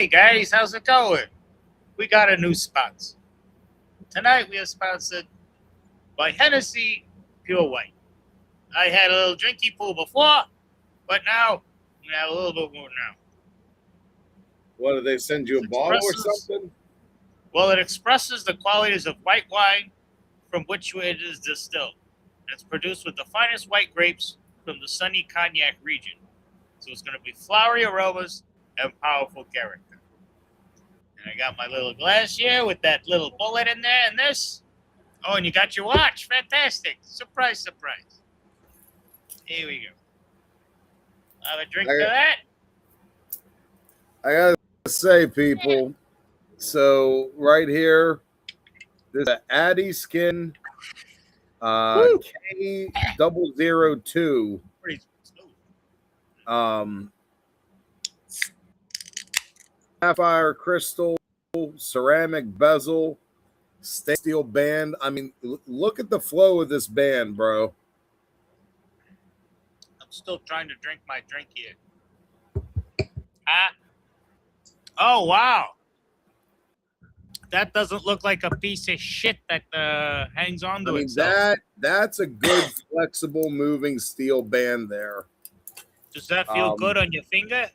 Hey guys, how's it going? We got a new sponsor. Tonight we are sponsored by Hennessy Pure White. I had a little drinky pool before, but now we have a little bit more now. What, did they send you a bottle or something? Well, it expresses the qualities of white wine from which it is distilled. It's produced with the finest white grapes from the sunny Cognac region. So it's going to be flowery aromas and powerful character. And I got my little glass here with that little bullet in there and this. Oh, and you got your watch. Fantastic. Surprise, surprise. Here we go. Have a drink of that. I gotta say, people, so right here, there's an Addy Skin K002. Pretty smooth. Sapphire crystal, ceramic bezel, stainless steel band. I mean, look at the flow of this band, bro. I'm still trying to drink my drink here. Oh, wow. That doesn't look like a piece of shit that hangs on to itself. That's a good, flexible, moving steel band there. Does that feel good on your finger?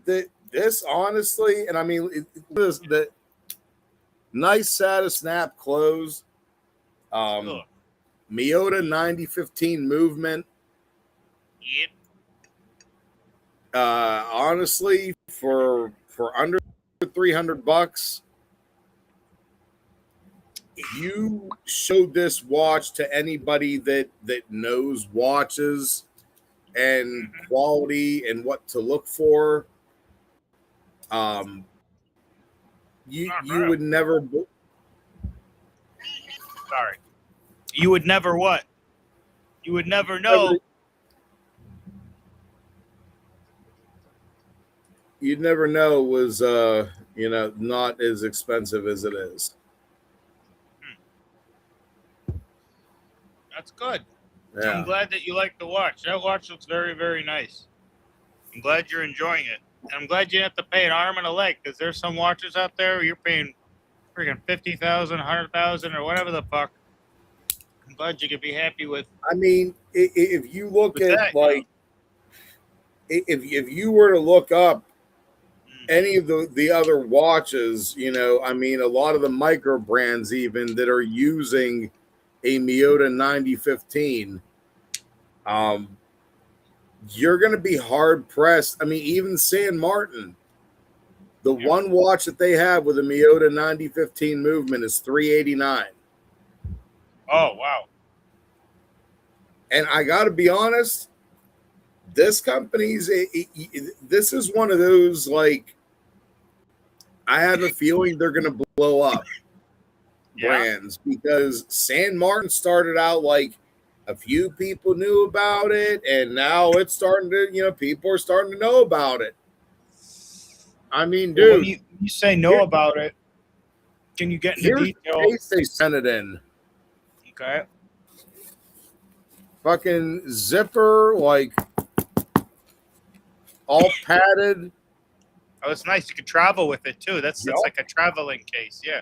This honestly, and I mean, the nice Sata snap close. Miyota 9015 movement. Yep. Honestly, for under $300, you showed this watch to anybody that knows watches and quality and what to look for. You would never. Sorry. You would never what? You would never know. You'd never know was not as expensive as it is. That's good. Yeah. I'm glad that you like the watch. That watch looks very, very nice. I'm glad you're enjoying it. And I'm glad you didn't have to pay an arm and a leg, because there's some watches out there where you're paying freaking $50,000, $100,000, or whatever the fuck. I'm glad you could be happy with. I mean, if you look at that, like, if you were to look up any of the other watches, I mean, a lot of the micro brands even that are using a Miyota 9015, you're going to be hard pressed. I mean, even San Martin, the one watch that they have with a Miyota 9015 movement is $389. Oh, wow. And I got to be honest, this company's, this is one of those, like, I have a feeling they're going to blow up brands, because San Martin started out like a few people knew about it, and now it's starting to, people are starting to know about it. I mean, dude. When you say know about it, can you get into detail? The case they sent it in. Okay. Fucking zipper, like, all padded. Oh, it's nice. You can travel with it too. That's like a traveling case, yeah.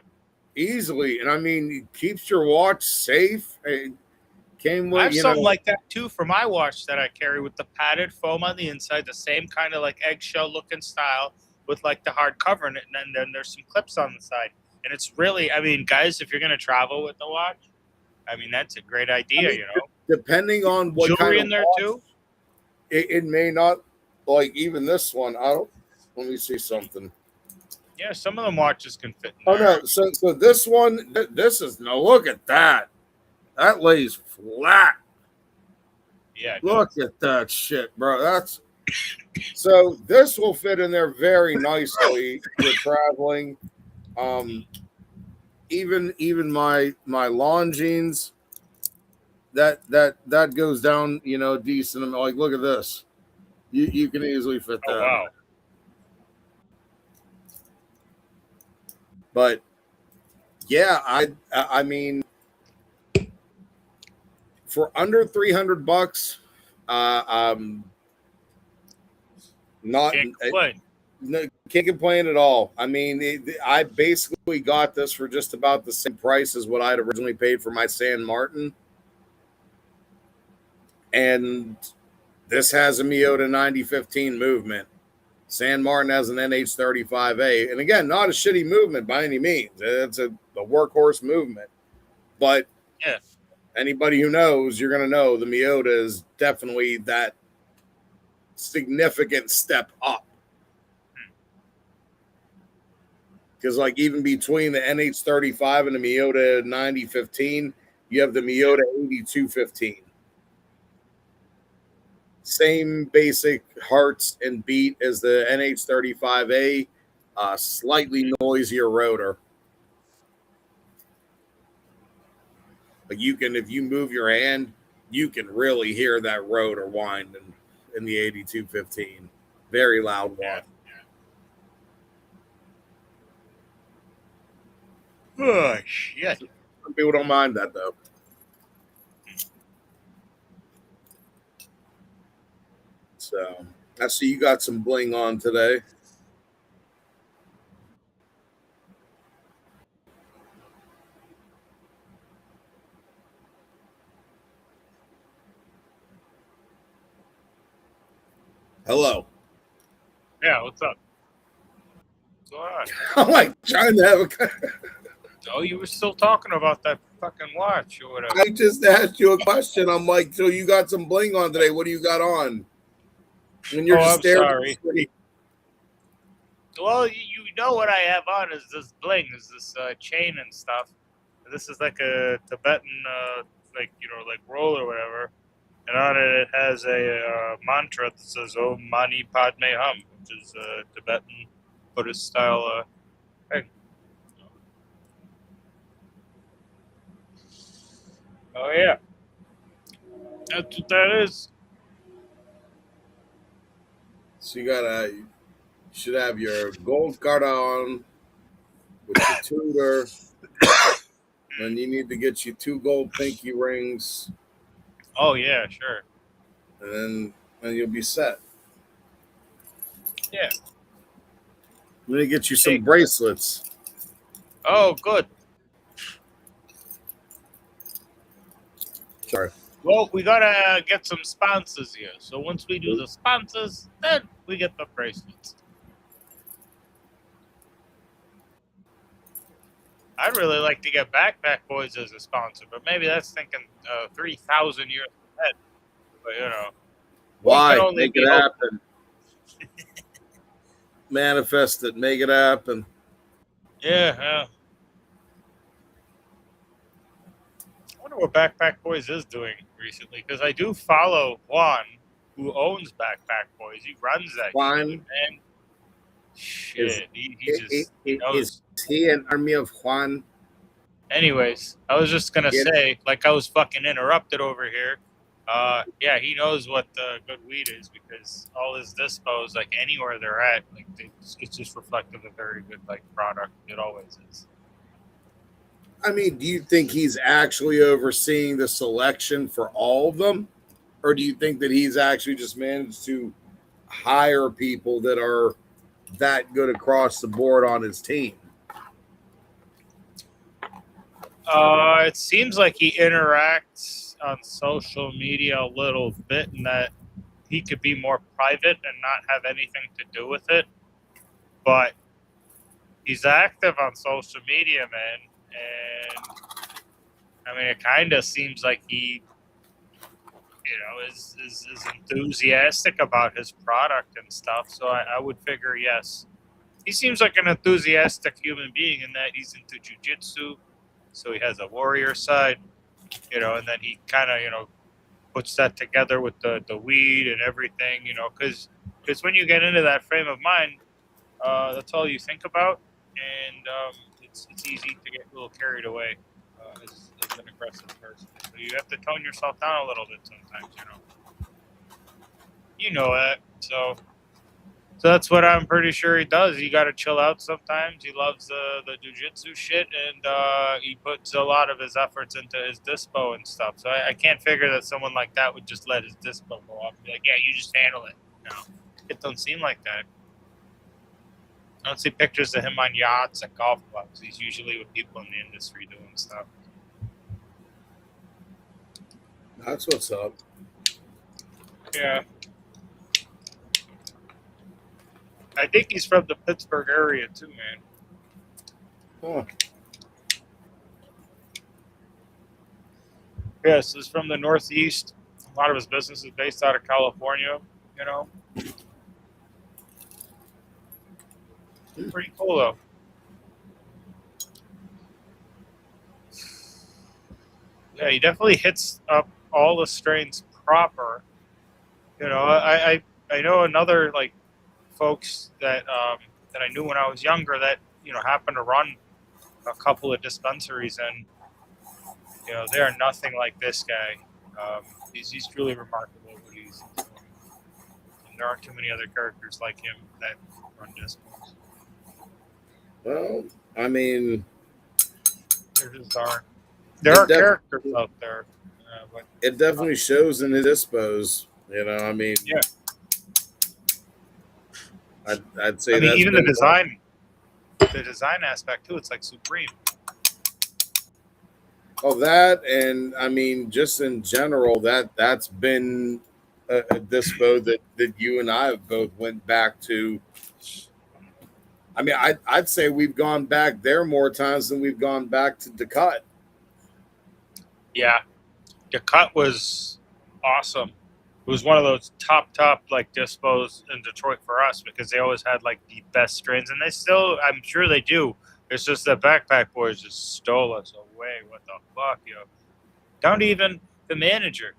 Easily, and I mean, it keeps your watch safe. It came with, I have something like that too for my watch that I carry, with the padded foam on the inside, the same kind of like eggshell looking style with like the hard cover in it, and then there's some clips on the side. And it's really, I mean, guys, if you're gonna travel with the watch, I mean, that's a great idea, Depending on what jewelry kind of in there watch, too. It may not, like, even this one. Let me see something. Yeah, some of them watches can fit in there. No, so this one, this is, no, look at that. That lays flat. Yeah. Look at that shit, bro. That's so this will fit in there very nicely if you're traveling. Even my lawn jeans, that goes down, decent. Like, look at this. You can easily fit that. Oh, wow. But yeah, I mean, for under $300, Not Can't complain. no, can't complain at all. I mean, I basically got this for just about the same price as what I'd originally paid for my San Martin, and this has a Miota 9015 movement. San Martin has an NH35A, and again, not a shitty movement by any means. It's a workhorse movement, but Yeah. anybody who knows, you're going to know the Miota is definitely that significant step up. Because, like, even between the NH35 and the Miota 9015, you have the Miota 8215. Same basic hearts and beat as the NH35A, slightly noisier rotor. But you can, if you move your hand, you can really hear that rotor wind in the 8215. Very loud one. Oh, shit. Some people don't mind that, though. So, I see you got some bling on today. Hello. Yeah, what's up? What's going on? I'm like trying to have a. Oh, you were still talking about that fucking watch or whatever. I just asked you a question. I'm like, so you got some bling on today. What do you got on? And you're just I'm staring. sorry. Well, you know what I have on is this bling, is this chain and stuff. This is like a Tibetan, like roll or whatever. And on it has a mantra that says "Om Mani Padme Hum," which is a Tibetan Buddhist style thing. Oh yeah, that's what that is. So you should have your gold card on with your tutor. And you need to get you 2 gold pinky rings. Oh yeah, sure. And then you'll be set. Yeah. I'm gonna get you some bracelets. Oh, good. Sorry. Well, we gotta get some sponsors here. So once we do the sponsors, then we get the bracelets. I'd really like to get Backpack Boys as a sponsor, but maybe that's thinking 3,000 years ahead. But why make it happen? Manifest it, make it happen. Yeah. I wonder what Backpack Boys is doing recently, because I do follow Juan, who owns Backpack Boys. He runs that Juan, shit, man. Shit, is he an army of Juan? Anyways, I was just gonna say, like, I was fucking interrupted over here. Yeah, he knows what good weed is, because all his dispos, like anywhere they're at, like it's just reflective of very good product. It always is. I mean, do you think he's actually overseeing the selection for all of them? Or do you think that he's actually just managed to hire people that are that good across the board on his team? It seems like he interacts on social media a little bit, and that he could be more private and not have anything to do with it. But he's active on social media, man. And I mean, it kind of seems like he, is enthusiastic about his product and stuff. So I would figure, yes. He seems like an enthusiastic human being in that he's into jiu-jitsu. So he has a warrior side, and then he kind of, puts that together with the weed and everything, because when you get into that frame of mind, that's all you think about. And it's easy to get a little carried away as an aggressive person. So you have to tone yourself down a little bit sometimes, You know that. So that's what I'm pretty sure he does. You got to chill out sometimes. He loves the jiu-jitsu shit, and he puts a lot of his efforts into his dispo and stuff. So I can't figure that someone like that would just let his dispo go off and be like, yeah, you just handle it. No. It don't seem like that. I don't see pictures of him on yachts and golf clubs. He's usually with people in the industry doing stuff. That's what's up. Yeah. I think he's from the Pittsburgh area too, man. Huh. Yes, he's from the Northeast. A lot of his business is based out of California, you know. Pretty cool though. Yeah, he definitely hits up all the strains proper. You know, I know another like folks that that I knew when I was younger that happened to run a couple of dispensaries, and they are nothing like this guy. He's truly remarkable what he's doing. And there aren't too many other characters like him that run dispos. Well, I mean, There just aren't. There are characters out there, but it definitely shows in his dispos. I mean, yeah. I'd say. I mean, even the design aspect too. It's like supreme. Oh, that, and I mean, just in general, that's been a dispo that you and I have both went back to. I mean, I'd say we've gone back there more times than we've gone back to DeCut. Yeah, DeCut was awesome. It was one of those top like dispos in Detroit for us because they always had like the best strains, and they still, I'm sure they do. It's just that Backpack Boys just stole us away. What the fuck, yo? Down to even the manager.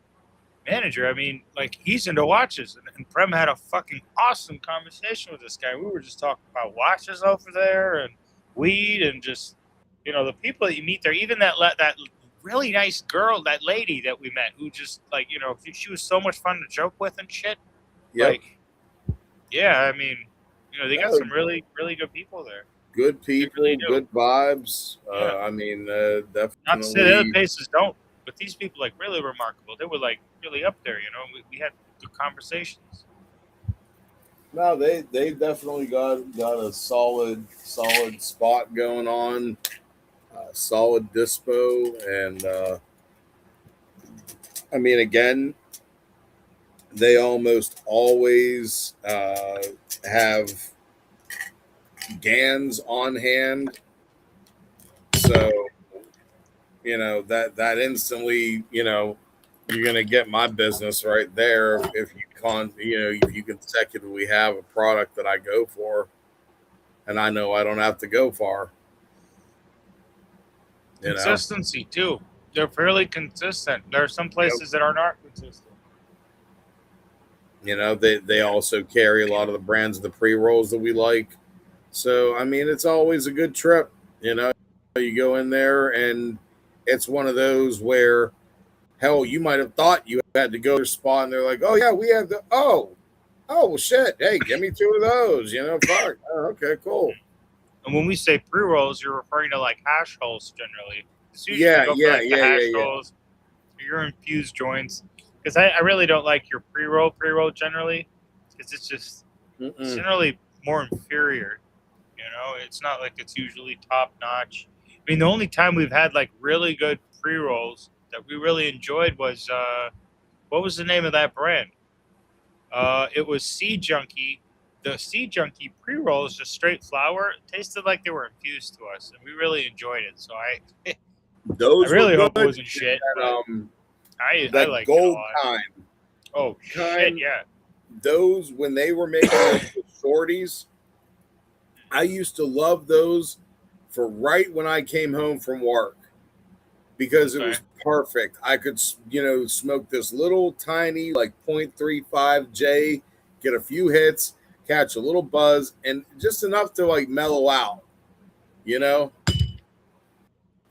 I mean, like, he's into watches, and Prem had a fucking awesome conversation with this guy. We were just talking about watches over there and weed and just, the people that you meet there. Even that really nice girl, that lady that we met, who just like, she was so much fun to joke with and shit. Yep. Like, yeah, I mean, they got some really, really good people there. Good people, really good vibes. Yeah. I mean, definitely. Not to say the other places don't, but these people, like, really remarkable. They were like really up there, we had good conversations. No, they definitely got a solid spot going on, solid dispo, and I mean, again, they almost always have GANs on hand, so that instantly, you're gonna get my business right there if you consecutively have a product that I go for, and I know I don't have to go far. Consistency too. They're fairly consistent. There are some places that are not consistent. They also carry a lot of the brands of the pre-rolls that we like. So I mean, it's always a good trip. You go in there and it's one of those where, hell, you might have thought you had to go to a spot, and they're like, "Oh yeah, we have the oh well, shit. Hey, give me 2 of those." Fuck. Oh, okay, cool. And when we say pre-rolls, you're referring to like hash holes generally. Yeah. Holes, your infused joints. Because I really don't like your pre-roll generally, because it's just it's generally more inferior. It's not like it's usually top notch. I mean, the only time we've had like really good pre-rolls that we really enjoyed was what was the name of that brand? It was Sea Junkie. The Sea Junkie pre-rolls, just straight flower, tasted like they were infused to us, and we really enjoyed it. So I really hope it wasn't shit. I like gold it a lot. kind. Oh shit, yeah. Those, when they were making those shorties, I used to love those for right when I came home from work, because it was perfect. I could, smoke this little tiny like 0.35 J, get a few hits, catch a little buzz, and just enough to like mellow out,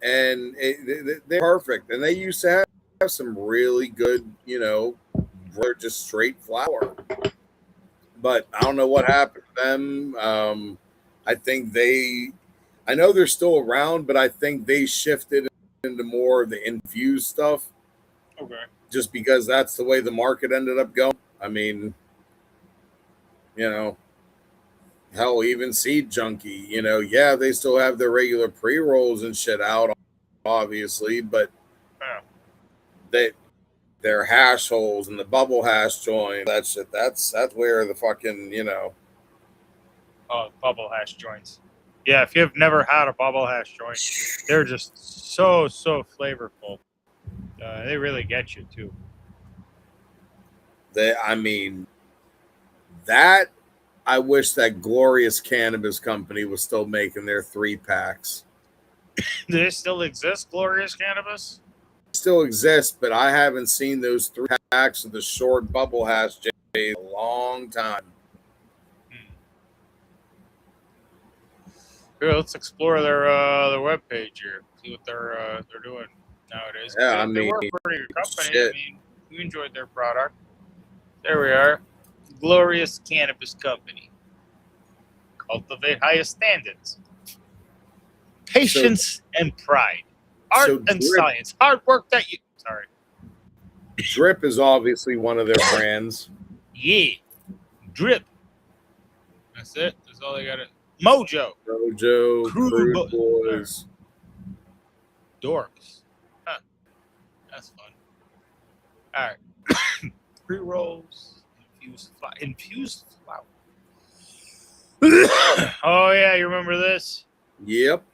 and they're perfect. And they used to have some really good, just straight flower. But I don't know what happened to them. I know they're still around, but I think they shifted into more of the infused stuff. Okay. Just because that's the way the market ended up going. I mean, You know, hell, even Seed Junkie. You know, yeah, they still have their regular pre rolls and shit out, obviously, but Yeah. they their hash holes and the bubble hash joint, that shit. That's where the fucking Oh, bubble hash joints. Yeah, if you've never had a bubble hash joint, they're just so flavorful. They really get you too. I mean, that I wish that glorious cannabis company was still making their 3-packs. Do they still exist, Glorious Cannabis? Still exist, but I haven't seen those 3-packs of the short bubble hash in a long time. Here, let's explore their webpage here. See what they're doing nowadays. Yeah, They, I they mean, were a pretty good company. shit. I mean, we enjoyed their product. There we are. Glorious Cannabis Company. Cultivate highest standards. Patience and pride. Art so and Drip- science. Hard work that you... Sorry. Drip is obviously one of their brands. Yeah. Drip. That's it. That's all they got to... Mojo. Mojo, Crude Crude Boys. Dorks. Huh. That's fun. All right. Pre-rolls. Infused flour. Oh, yeah. You remember this? Yep.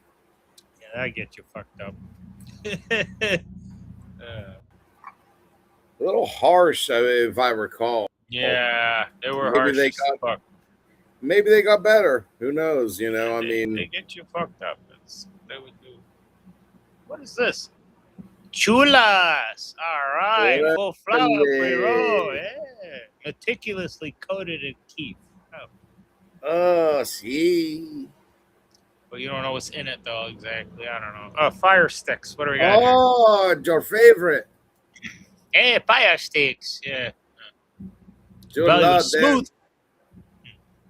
Yeah, that get you fucked up. A little harsh, if I recall. Yeah, they were Maybe harsh they as got- fuck. Maybe they got better. Who knows? You know, I They mean, get you fucked up. They would do. What is this? Chulas. All right, Órale. full flour pre-roll. Yeah, meticulously coated in keef. Oh, see. but you don't know what's in it though exactly. I don't know. Oh, fire sticks. What do we got here? Oh, your favorite. Hey, fire sticks. Yeah. You Value love smooth. them.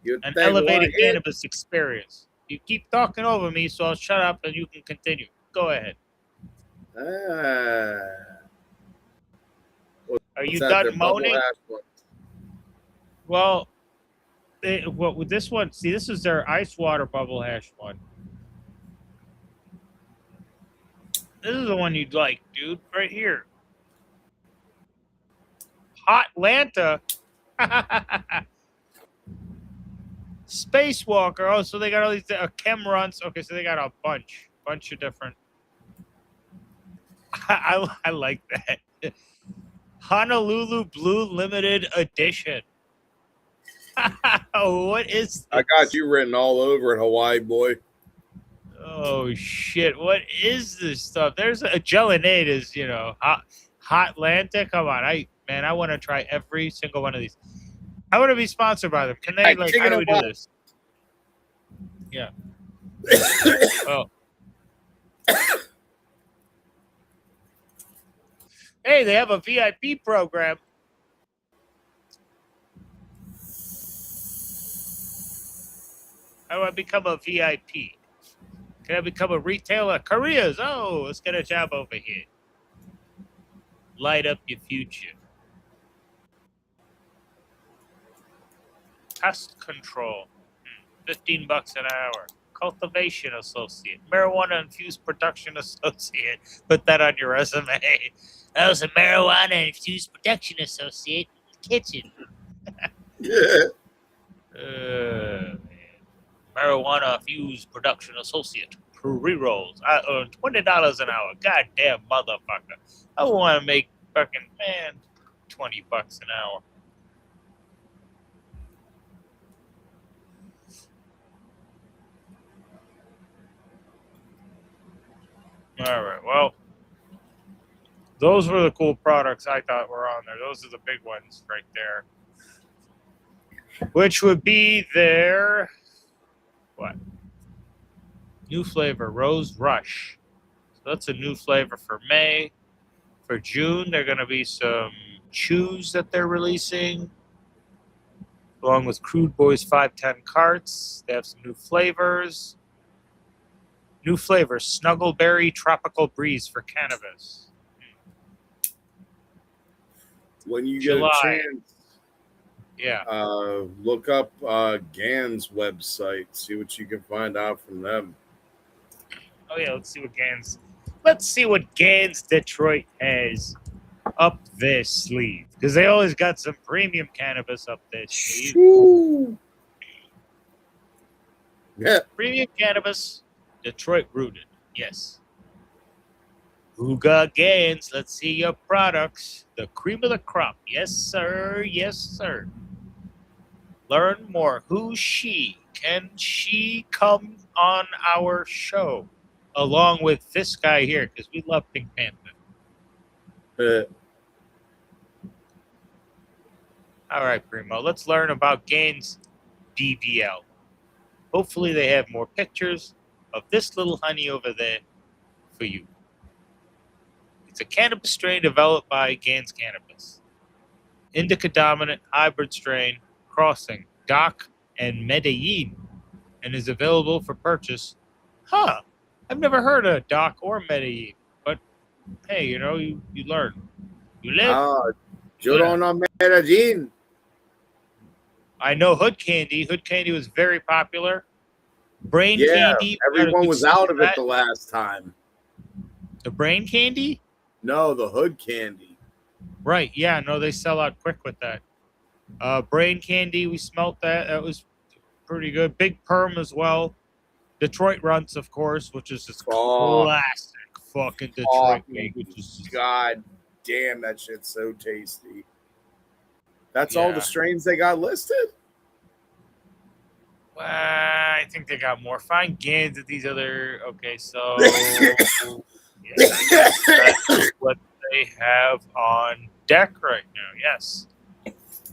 You An think elevated like it? cannabis experience. You keep talking over me, so I'll shut up and you can continue. Go ahead. Ah. Are you What's that, their done bubble moaning? hash one? Well, with this one, see, this is their ice water bubble hash one. This is the one you'd like, dude, right here. Hot Lanta. Spacewalker. Oh, so they got all these chem runs. Okay, so they got a bunch of different. I like that. Honolulu Blue Limited Edition. What is this? I got you written all over it, Hawaii boy. Oh shit! What is this stuff? There's a Gelinade is hot Lanta. Come on, I want to try every single one of these. I want to be sponsored by them. Can they like? How do we do this? Yeah. Well. Hey, they have a VIP program. How do I become a VIP? Can I become a retailer? Careers. Oh, let's get a job over here. Light up your future. Pest control. $15 an hour. Cultivation associate. Marijuana infused production associate. Put that on your resume. I was a marijuana infused production associate in the kitchen. Yeah. Man. Marijuana infused production associate. Pre-rolls. I earn $20 an hour. Goddamn motherfucker. I want to make fucking $20 an hour. All right. Well, those were the cool products I thought were on there. Those are the big ones right there. Which would be their what? New flavor, Rose Rush. So that's a new flavor for May. For June, there are going to be some chews that they're releasing, along with Crude Boys 510 carts. They have some new flavors. New flavor, Snuggleberry Tropical Breeze for cannabis. When you July. get a chance, Yeah. Look up Gan's website. See what you can find out from them. Oh yeah. Let's see what Gans. Let's see what Gans Detroit has up their sleeve, because they always got some premium cannabis up their sleeve. Shoo. Yeah. Premium cannabis, Detroit rooted. Yes. Hookah Gans. Let's see your products. The cream of the crop. Yes, sir. Yes, sir. Learn more. Who's she? Can she come on our show along with this guy here? Because we love Pink Panther. All right, Primo. Let's learn about Gaines DVL. Hopefully, they have more pictures of this little honey over there for you. It's a cannabis strain developed by Gaines Cannabis. Indica dominant hybrid strain crossing Doc and Medellin, and is available for purchase. Huh. I've never heard of Doc or Medellin, but hey, you learn. You live, you Yo learn. don't know Medellin. I know Hood Candy. Hood Candy was very popular. Brain Yeah, Candy. everyone was out of it the last time. The Brain Candy? No, the Hood Candy. Right. Yeah. No, they sell out quick with that. Brain Candy. We smelt that. That was pretty good. Big Perm as well. Detroit Runts, of course, which is just classic fucking Detroit weed, which is just, God damn, that shit's so tasty. That's Yeah. all the strains they got listed? I think they got more. Find Gans at these other. Okay, so yeah, that's what they have on deck right now. Yes,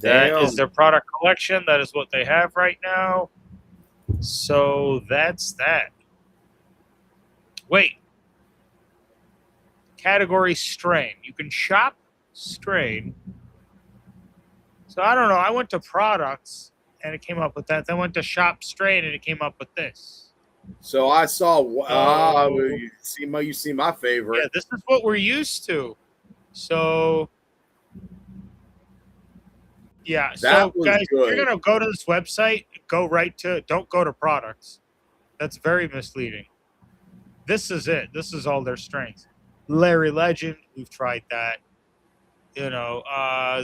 that is their product collection. That is what they have right now. So that's that. Wait. Category strain. You can shop strain. So I don't know. I went to products and it came up with that. Then went to shop strain and it came up with this. So I saw. You see my favorite. Yeah, this is what we're used to. So yeah. So guys, if you're gonna go to this website, don't go to products. That's very misleading. This is it. This is all their strains. Larry Legend, we've tried that.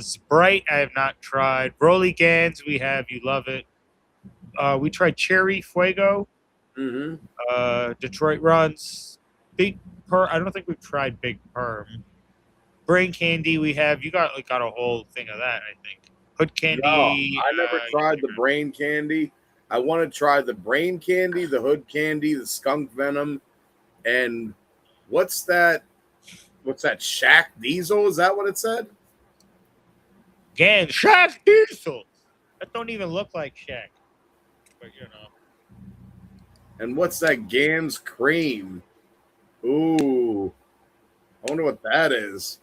Sprite, I have not tried. Broly Gans, we have. You love it. We tried Cherry Fuego. Mm-hmm. Detroit Runs. Big Perm. I don't think we've tried Big Perm. Brain Candy, we have. You got a whole thing of that, I think. Hood Candy. No, I never tried the Brain Candy. I want to try the Brain Candy, the Hood Candy, the Skunk Venom, and what's that? What's that? Shaq Diesel? Is that what it said? Gan Shaq Diesel. That don't even look like Shaq. But And what's that? Gans Cream. Ooh. I wonder what that is.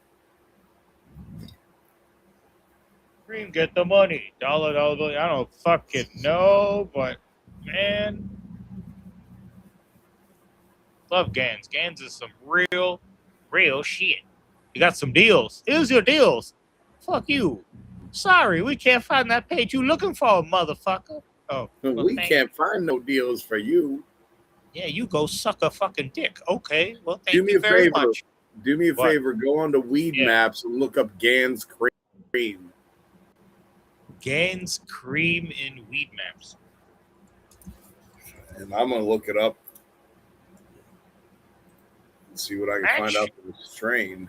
Cream, get the money. Dollar. I don't fucking know, but man. Love Gans. Gans is some real shit. You got some deals. Here's your deals. Fuck you. Sorry, we can't find that page you looking for, motherfucker. Oh, well, we can't find no deals for you. Yeah, you go suck a fucking dick. Okay, well, thank you very much. Do me a favor. Go on to Weed Maps and look up Gans Cream. Gans Cream in Weed Maps. And I'm going to look it up. See what I can find out for the strain.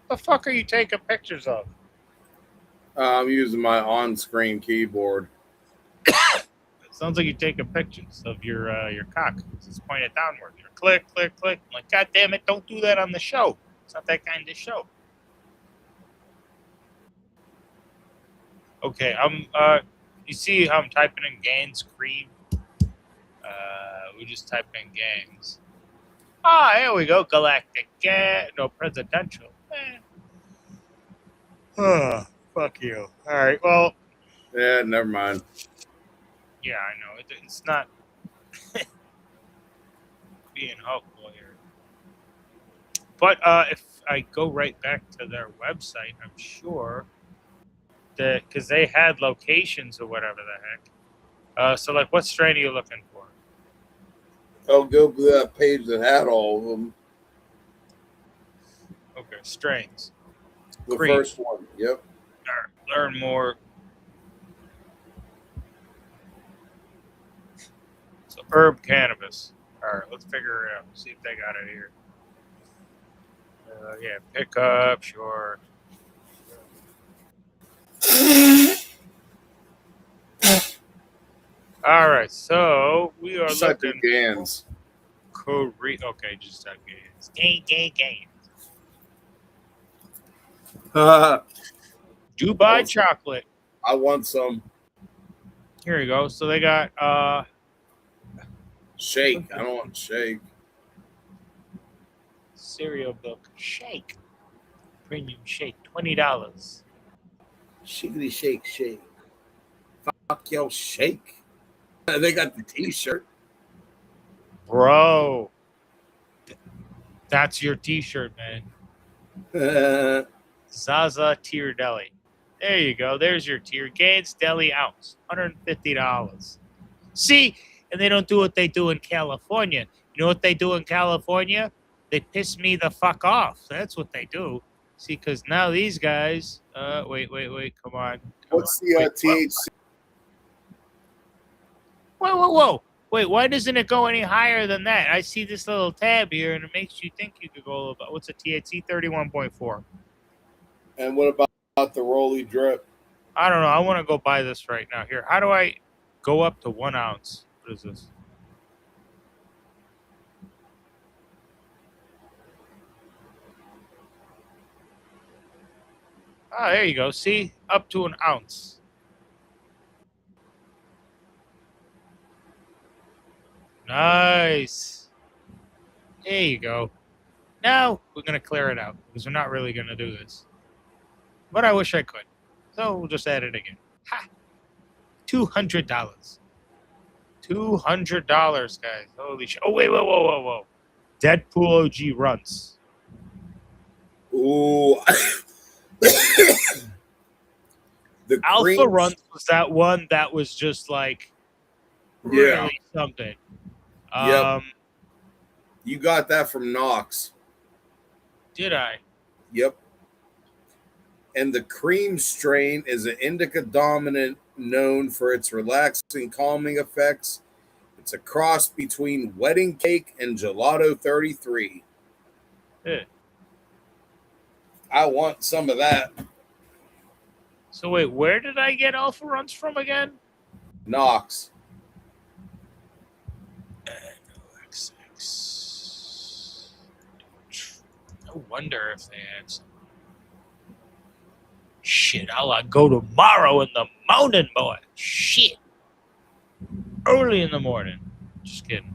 The fuck are you taking pictures of? I'm using my on-screen keyboard. Sounds like you're taking pictures of your cock. It's pointed downward. You're click, click, click. I'm like, God damn it, don't do that on the show. It's not that kind of show. Okay, you see how I'm typing in Gans Cream? We just type in Gans. Here we go. Galactic. No, presidential. Fuck Fuck you. All right. Well, Yeah, never mind. yeah, I know. It's not being helpful here. But if I go right back to their website, I'm sure that because they had locations or whatever the heck. So, like, what strain are you looking for? I'll go to that page that had all of them. Okay, strains. The Cream. first one. Yep. Learn more. So, herb cannabis. All right, let's figure it out. See if they got it here. Yeah, pickup, sure. All right, so we are Just type in looking Gans. Okay, just type Gans. Gans. Dubai chocolate. I want some Here you go. So they got shake. I don't want shake. cereal milk shake. Premium shake, $20. Shiggity shake shake. Fuck yo shake. They got the t-shirt. Bro. That's your t-shirt, man. Zaza Tier Deli. There you go. There's your tier. Gaines Deli ounce, $150. See, and they don't do what they do in California. You know what they do in California? They piss me the fuck off. That's what they do. See, because now these guys. Wait. Come on. What's the Wait, THC? Whoa. Wait, why doesn't it go any higher than that? I see this little tab here, and it makes you think you could go a little bit. What's a THC? 31.4. And what about the Rolly drip? I don't know. I want to go buy this right now. Here, how do I go up to 1 ounce? What is this? Ah, there you go. See? Up to 1 ounce. Nice. There you go. Now we're going to clear it out because we're not really going to do this. But I wish I could. So we'll just add it again. Ha! $200. $200, guys. Holy shit. Oh, wait, whoa. Deadpool OG runs. Ooh. The Alpha Runs was that one that was just like really something. Yep. You got that from Knox. Did I? Yep. And the cream strain is an indica dominant known for its relaxing, calming effects. It's a cross between wedding cake and gelato 33. Yeah. I want some of that. So wait, where did I get Alpha Runs from again? Knox. No wonder if they had some. Shit, I'll go tomorrow in the morning, boy. Shit. Early in the morning. Just kidding.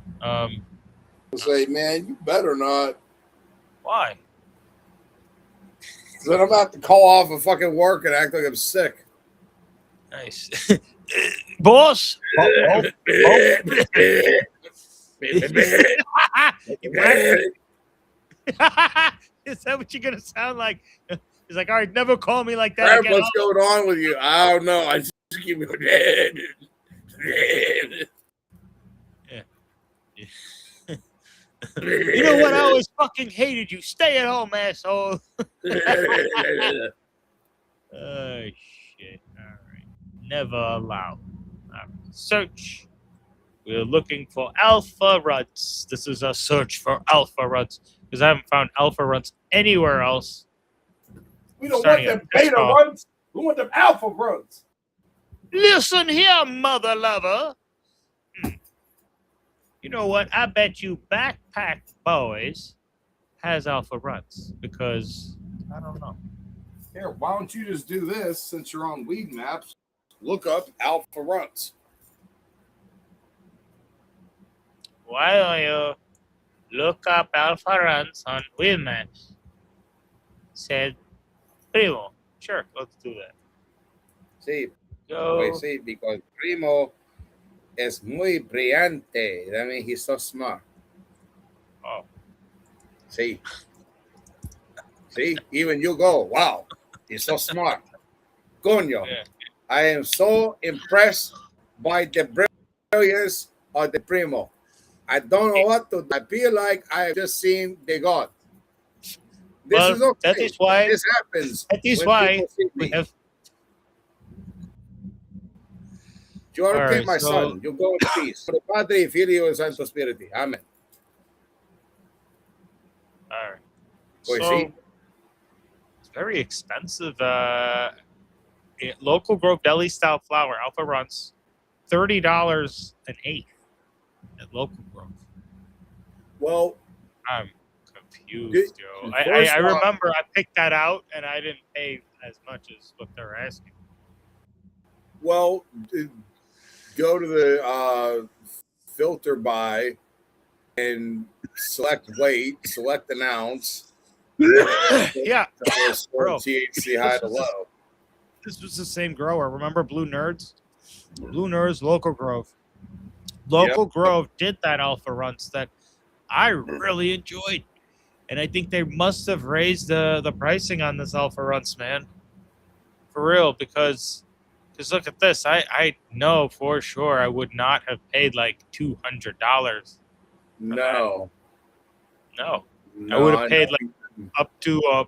Say, man, you better not. Why? Then I'm about to call off of fucking work and act like I'm sick. Nice. Boss. Is that what you're gonna sound like? He's like, all right, never call me like that again. What's going on with you? I don't know. I just keep going. You know what? I always fucking hated you. Stay at home, asshole. Oh shit! All right, never allow. Search. We're looking for alpha runs. This is a search for alpha runs because I haven't found alpha runs anywhere else. We don't want them beta runs. We want them alpha runs. Listen here, mother lover. You know what? I bet you Backpack Boys has alpha runs because I don't know. Here, why don't you just do this since you're on Weed Maps? Look up alpha runs. Why don't you look up alpha runs on Weed Maps? Said Primo. Sure, let's do that. Sí, pues Go. sí, because Primo es muy brillante. I mean, he's so smart. Oh. See, see, even you go, wow, he's so smart. Coño, Yeah. I am so impressed by the brilliance of the Primo. I don't know what to do. I feel like I have just seen the God. This Well, is that okay. is why. This happens That is when why people see we me. have. You are All okay, right. my So. son. You go in peace. Padre, Filio, and Santo Spiriti. Amen. All right. Pues So sí. it's very expensive. Local Grove Deli style flour, Alpha Runs, $30 an eighth at Local Grove. Well, I'm confused, yo. I first off, remember I picked that out and I didn't pay as much as what they're asking. well, go to the filter by and select weight, select an ounce. Yeah, bro. THC high to low. This was the same grower. Remember Blue Nerds? Blue Nerds, Local Grove. Local Grove did that Alpha Runs that I really enjoyed. And I think they must have raised the pricing on this Alpha Runs, man. For real, because look at this. I know for sure I would not have paid like $200. No. No. I No, would have I paid know. like up to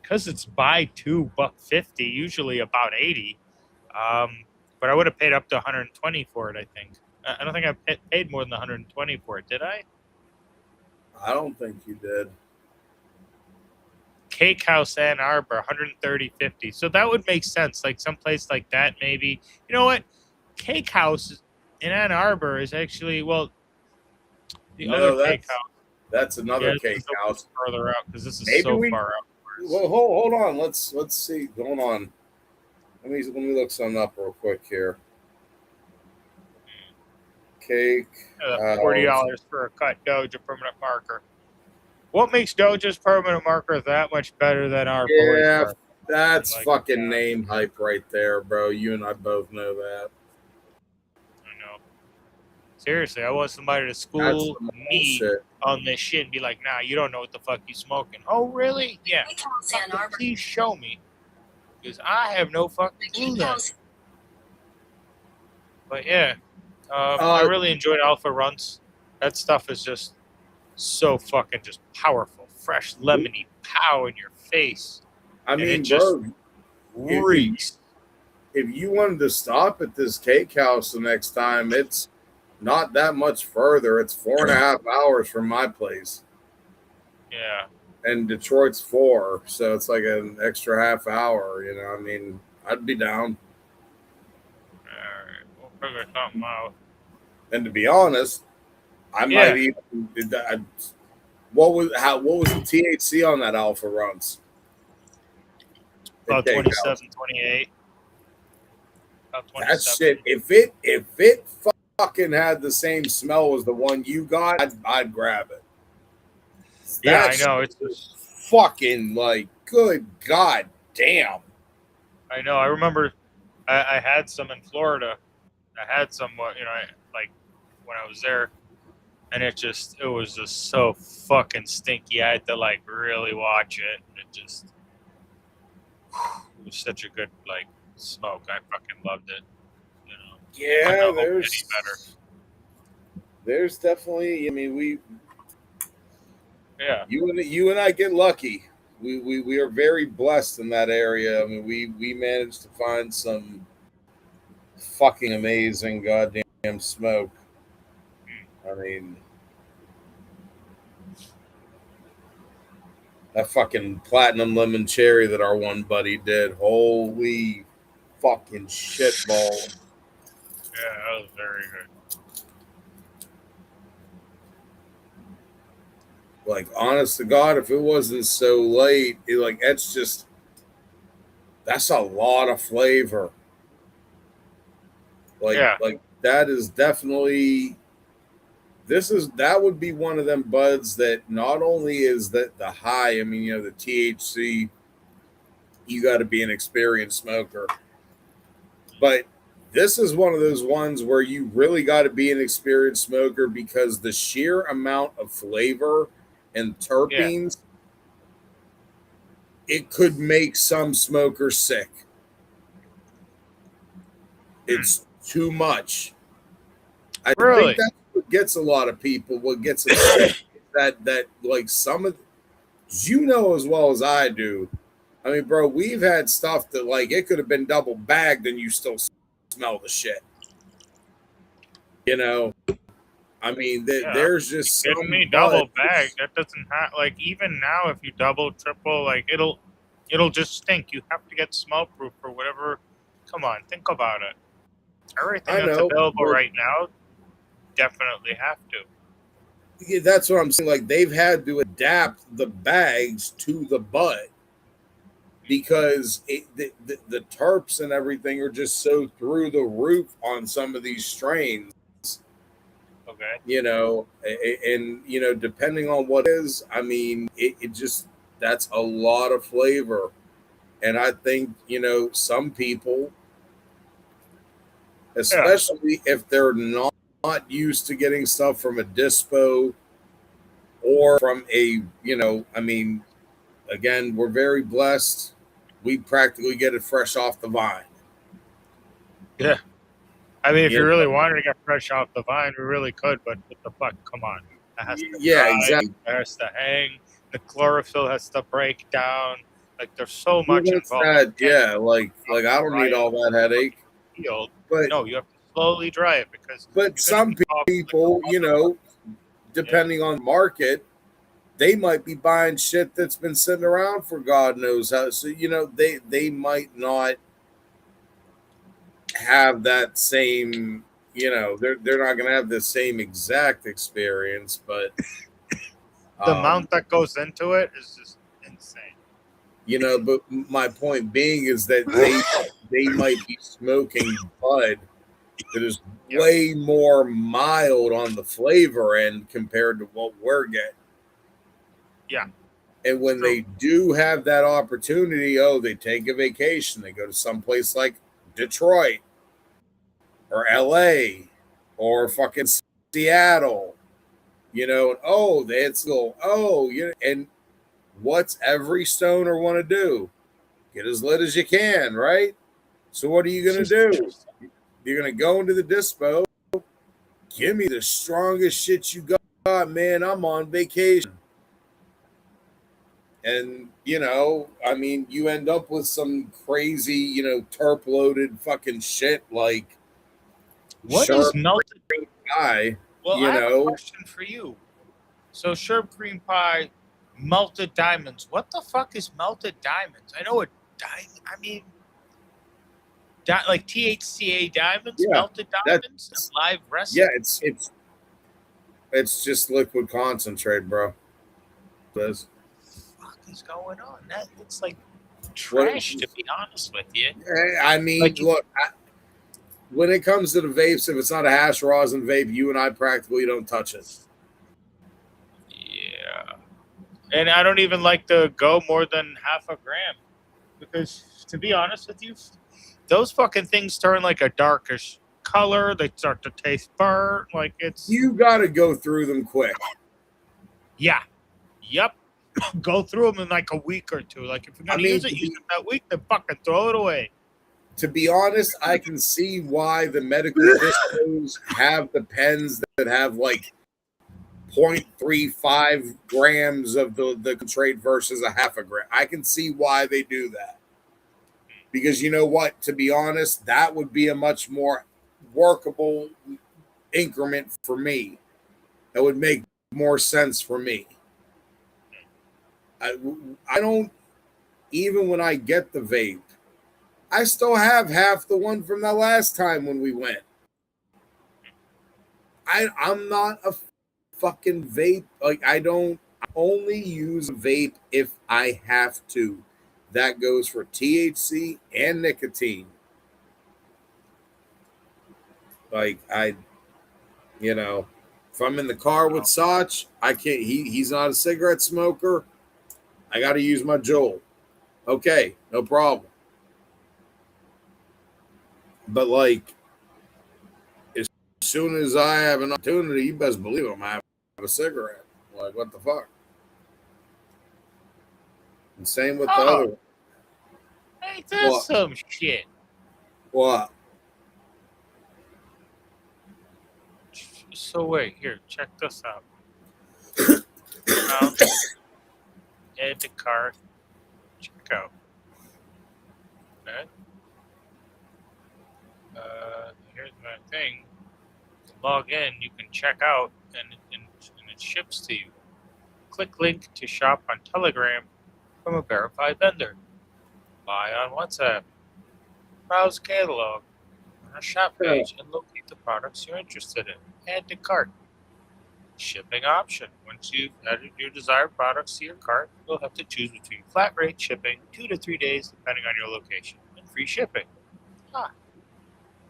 because it's buy two $1.50, usually about 80. But I would have paid up to 120 for it, I think. I don't think I paid more than 120 for it, did I? I don't think you did. Cake House Ann Arbor, 130.50. So that would make sense. Like someplace like that, maybe. You know what? Cake House in Ann Arbor is actually the other cake house. That's another cake house. Further out because this is Maybe so far out. Well, hold on. Let's see. Hold on. Let me look something up real quick here. Cake. $40 for a cut Doge, a permanent marker. What makes Doge's permanent marker that much better than our boys? Yeah, that's like, fucking name hype right there, bro. You and I both know that. I know. Seriously, I want somebody to school me on this shit and be like, nah, you don't know what the fuck you smoking. Oh, really? Yeah. Please show me. Because I have no fucking clue then. But yeah, I really enjoyed Alpha Runs. That stuff is just so fucking just powerful. Fresh, lemony pow in your face. I mean, bro, reeks. If you wanted to stop at this cake house the next time, it's not that much further. It's 4.5 hours from my place. Yeah. And Detroit's 4, so it's like an extra half hour, you know. I mean, I'd be down. All right, we'll figure something out. And to be honest, I might even. What was the THC on that Alpha Runs? About 27, 28. About 27. That shit. If it fucking had the same smell as the one you got, I'd grab it. Yeah, I know. It's just fucking like, good god damn. I know. I remember I had some in Florida. I had some, like when I was there, and it was just so fucking stinky. I had to like really watch it. It was such a good like smoke. I fucking loved it. You know. Yeah, there's definitely. I mean, yeah. You and I get lucky. We are very blessed in that area. I mean, we managed to find some fucking amazing goddamn smoke. I mean, that fucking platinum lemon cherry that our one buddy did. Holy fucking shitball. Yeah, that was very good. Like, honest to God, if it wasn't so late, that's a lot of flavor. Like that is definitely, that would be one of them buds that not only is that the high, I mean, you know, the THC you got to be an experienced smoker. But this is one of those ones where you really got to be an experienced smoker because the sheer amount of flavor and terpenes, it could make some smokers sick. It's too much. I think that's what gets a lot of people. What gets them sick that like some of, you know as well as I do. I mean, bro, we've had stuff that like it could have been double bagged and you still smell the shit. You know, I mean, there's just some double bag. That doesn't have like even now if you double, triple, like it'll just stink. You have to get smell proof or whatever. Come on, think about it. Everything that's available right now, definitely have to. Yeah, that's what I'm saying. Like they've had to adapt the bags to the bud because the terps and everything are just so through the roof on some of these strains. Okay. You know, and you know, depending on what it is, I mean, it just that's a lot of flavor. And I think, you know, some people, especially if they're not used to getting stuff from a dispo or from a, you know, I mean, again, we're very blessed. We practically get it fresh off the vine. Yeah. I mean, if you really wanted to get fresh off the vine, we really could, but what the fuck? Come on. It has to dry, exactly. It has to hang. The chlorophyll has to break down. Like, there's so much involved. Like I don't need all that headache. But no, you have to slowly dry it because. But some people, you know, depending on market, they might be buying shit that's been sitting around for God knows how. So you know, they might not have that same. You know, they're not going to have the same exact experience, but the amount that goes into it is just insane. You know, but my point being is that they might be smoking bud that is way more mild on the flavor end compared to what we're getting. Yeah. And when they do have that opportunity, they take a vacation. They go to someplace like Detroit or LA or fucking Seattle, you know, and what's every stoner want to do? Get as lit as you can, right? So what are you going to do? You're going to go into the dispo. Give me the strongest shit you got, man. I'm on vacation. And, you know, I mean, you end up with some crazy, you know, terp loaded fucking shit like what is melted pie? Well, I have a question for you. So Sherb cream pie, melted diamonds. What the fuck is melted diamonds? I know like THCA diamonds, melted diamonds, live resin. Yeah, it's just liquid concentrate, bro. What the fuck is going on? That looks like trash, to be honest with you. I mean, like, look, when it comes to the vapes, if it's not a hash rosin vape, you and I practically don't touch it. Yeah. And I don't even like to go more than half a gram because, to be honest with you, those fucking things turn like a darkish color. They start to taste burnt. Like it's. You got to go through them quick. Yeah. Yep. Go through them in like a week or two. Like if you're going to use it that week, then fucking throw it away. To be honest, I can see why the medical discos have the pens that have like 0.35 grams of the concentrate versus a half a gram. I can see why they do that. Because you know what? To be honest, that would be a much more workable increment for me. That would make more sense for me. I don't, even when I get the vape, I still have half the one from the last time when we went. I'm not a fucking vape. Like I only use vape if I have to. That goes for THC and nicotine. Like you know, if I'm in the car with Sach, I can't. He's not a cigarette smoker. I got to use my Joel. Okay, no problem. But like, as soon as I have an opportunity, you best believe I'm gonna have a cigarette. Like, what the fuck? And same with the other one. Ain't this some shit? What? So wait, here, check this out. Add to cart. Check out. Okay. Here's my thing. To log in, you can check out, and it ships to you. Click link to shop on Telegram from a verified vendor. Buy on WhatsApp. Browse catalog on our shop page and locate the products you're interested in. Add to cart. Shipping option. Once you've added your desired products to your cart, you'll have to choose between flat rate shipping, 2 to 3 days depending on your location, and free shipping.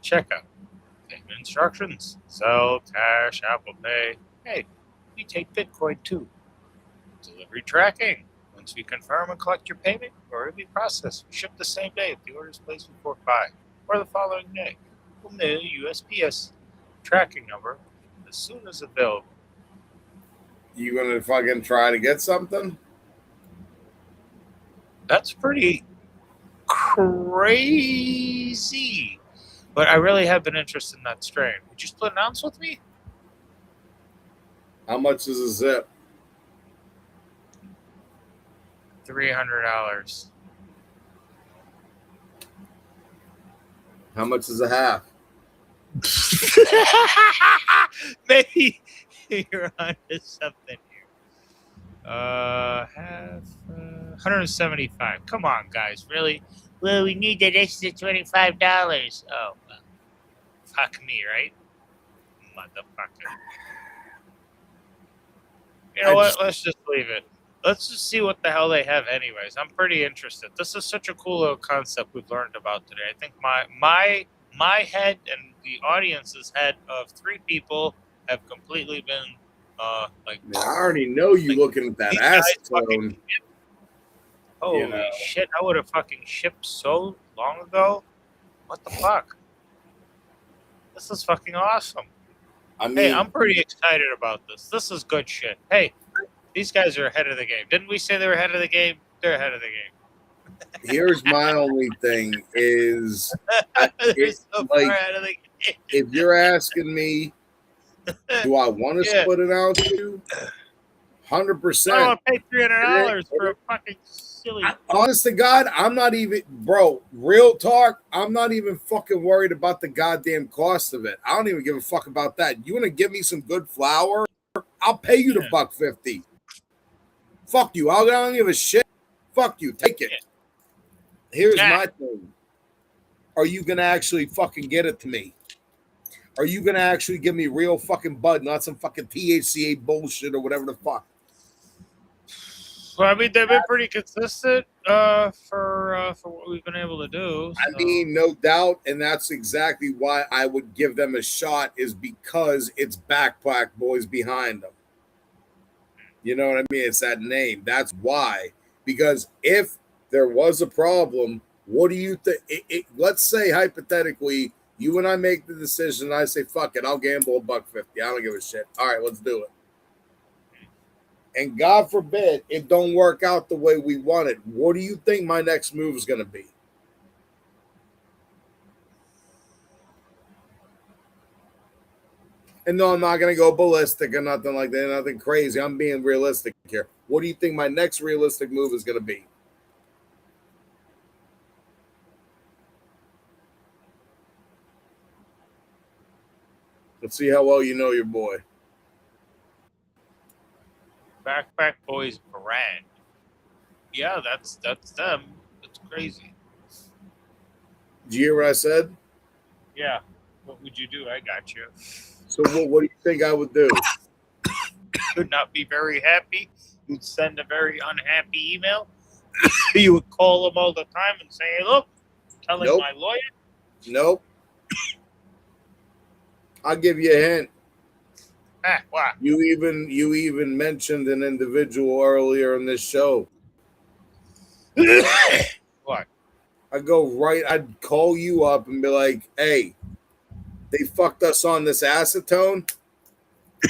Checkout. Payment instructions. Sell, cash, Apple Pay. Hey, we take Bitcoin too. Delivery tracking. Once we confirm and collect your payment, your order will be processed. We ship the same day if the order is placed before 5 or the following day. We'll mail USPS tracking number as soon as available. You gonna fucking try to get something? That's pretty crazy. But I really have been interested in that strain. Would you split an ounce with me? How much is a zip? $300. How much is a half? Maybe you're onto something here. Half 175. Come on, guys, really? Well, we need that extra $25. Oh, well, fuck me, right, motherfucker? You know what? Let's just leave it. Let's just see what the hell they have, anyways. I'm pretty interested. This is such a cool little concept we've learned about today. I think my head and the audience's head of 3 people have completely been like. I already know you like, looking at that acetone. Holy shit! I would have fucking shipped so long ago. What the fuck? This is fucking awesome. I mean, hey, I'm pretty excited about this. This is good shit. Hey, these guys are ahead of the game. Didn't we say they were ahead of the game? They're ahead of the game. Here's my only thing is, They're so far ahead of the game. if you're asking me, do I want to split it out to you? 100%. I don't want to pay $300 for a fucking silly. Honest to God, I'm not even, bro, real talk, I'm not even fucking worried about the goddamn cost of it. I don't even give a fuck about that. You want to give me some good flour? I'll pay you the $1.50. Fuck you. I don't give a shit. Fuck you. Take it. Here's my thing. Are you going to actually fucking get it to me? Are you going to actually give me real fucking bud, not some fucking THCA bullshit or whatever the fuck? Well, I mean, they've been pretty consistent for what we've been able to do. So. I mean, no doubt, and that's exactly why I would give them a shot, is because it's Backpack Boys behind them. You know what I mean? It's that name. That's why. Because if there was a problem, what do you think? Let's say hypothetically, you and I make the decision, and I say, "Fuck it, I'll gamble $1.50. I don't give a shit. All right, let's do it." And God forbid it don't work out the way we want it. What do you think my next move is going to be? And no, I'm not going to go ballistic or nothing like that, nothing crazy. I'm being realistic here. What do you think my next realistic move is going to be? Let's see how well you know your boy. Backpack Boys brand. Yeah, that's them. That's crazy. Did you hear what I said? Yeah. What would you do? I got you. So what do you think I would do? Could not be very happy. You'd send a very unhappy email. You would call them all the time and say, "Hey, look, telling my lawyer." Nope. I'll give you a hint. What? You even mentioned an individual earlier in this show. What? I'd call you up and be like, hey, they fucked us on this acetone.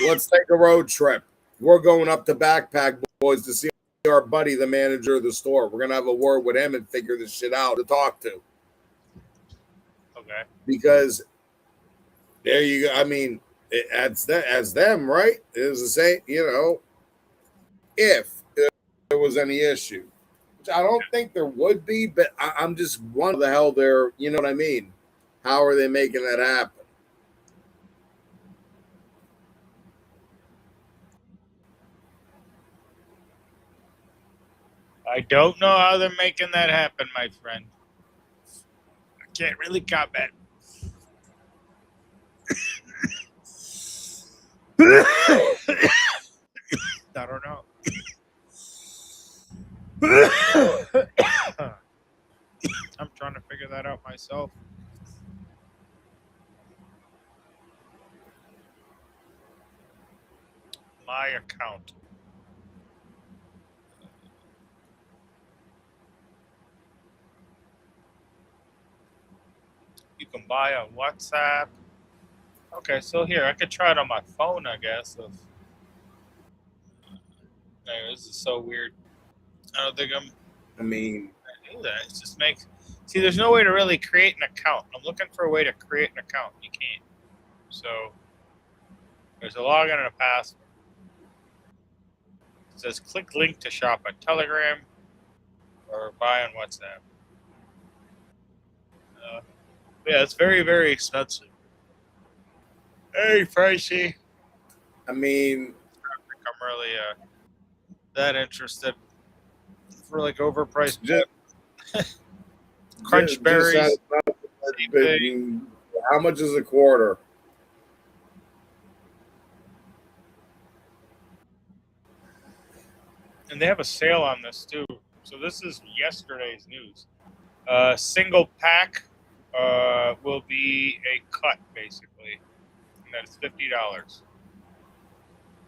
Let's take a road trip. We're going up to Backpack Boys to see our buddy, the manager of the store. We're going to have a word with him and figure this shit out to talk to. Okay. Because there you go. I mean, as them, right? It was the same, if there was any issue. Which I don't think there would be, but I'm just wondering the hell they're, you know what I mean? How are they making that happen? I don't know how they're making that happen, my friend. I can't really comment. I don't know. I'm trying to figure that out myself. My account. You can buy on WhatsApp. Okay, so here, I could try it on my phone, I guess. Anyway, this is so weird. I don't think I mean, I do that. It's just makes. See, there's no way to really create an account. I'm looking for a way to create an account. You can't. So there's a login and a password. It says click link to shop on Telegram or buy on WhatsApp. Yeah, it's very, very expensive. Hey, pricey. I mean, I don't think I'm really that interested for like overpriced crunch berries. How much is a quarter? And they have a sale on this too. So this is yesterday's news. Single pack will be a cut basically, and that's $50.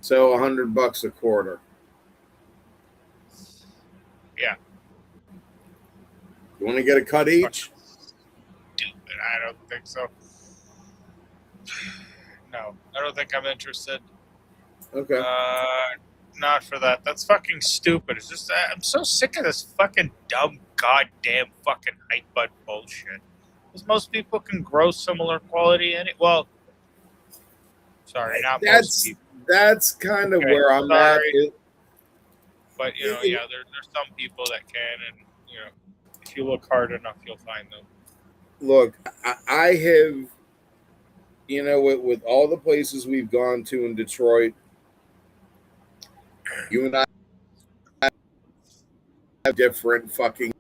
So $100 a quarter. Yeah. You want to get a cut each? Stupid. I don't think so. No, I don't think I'm interested. Okay. Not for that. That's fucking stupid. It's just I'm so sick of this fucking dumb, goddamn, fucking hype bud bullshit. Because most people can grow similar quality in it. Well, sorry, not most people. That's kind of where I'm at. But yeah, there's some people that can, and if you look hard enough, you'll find them. Look, I have, with all the places we've gone to in Detroit, you and I have different fucking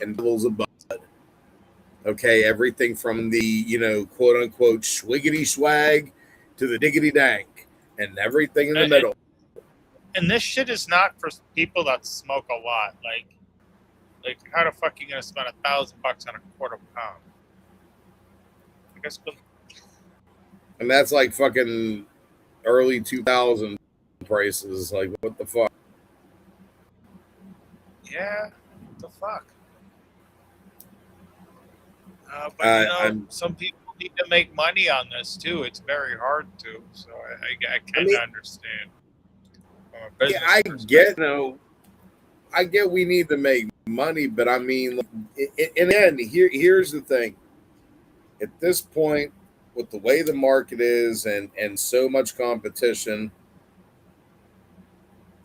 and levels of bud. Okay, everything from the quote unquote swiggity swag to the diggity dank and everything in the middle. And this shit is not for people that smoke a lot. Like how the fuck are you gonna spend $1,000 on a quarter pound? I guess. And that's like fucking early 2000 prices. Like, what the fuck? Yeah, what the fuck? But some people need to make money on this too. It's very hard to, so I kind of understand. Yeah, I get I get we need to make money, but I mean, in the end, here's the thing. At this point, with the way the market is and so much competition,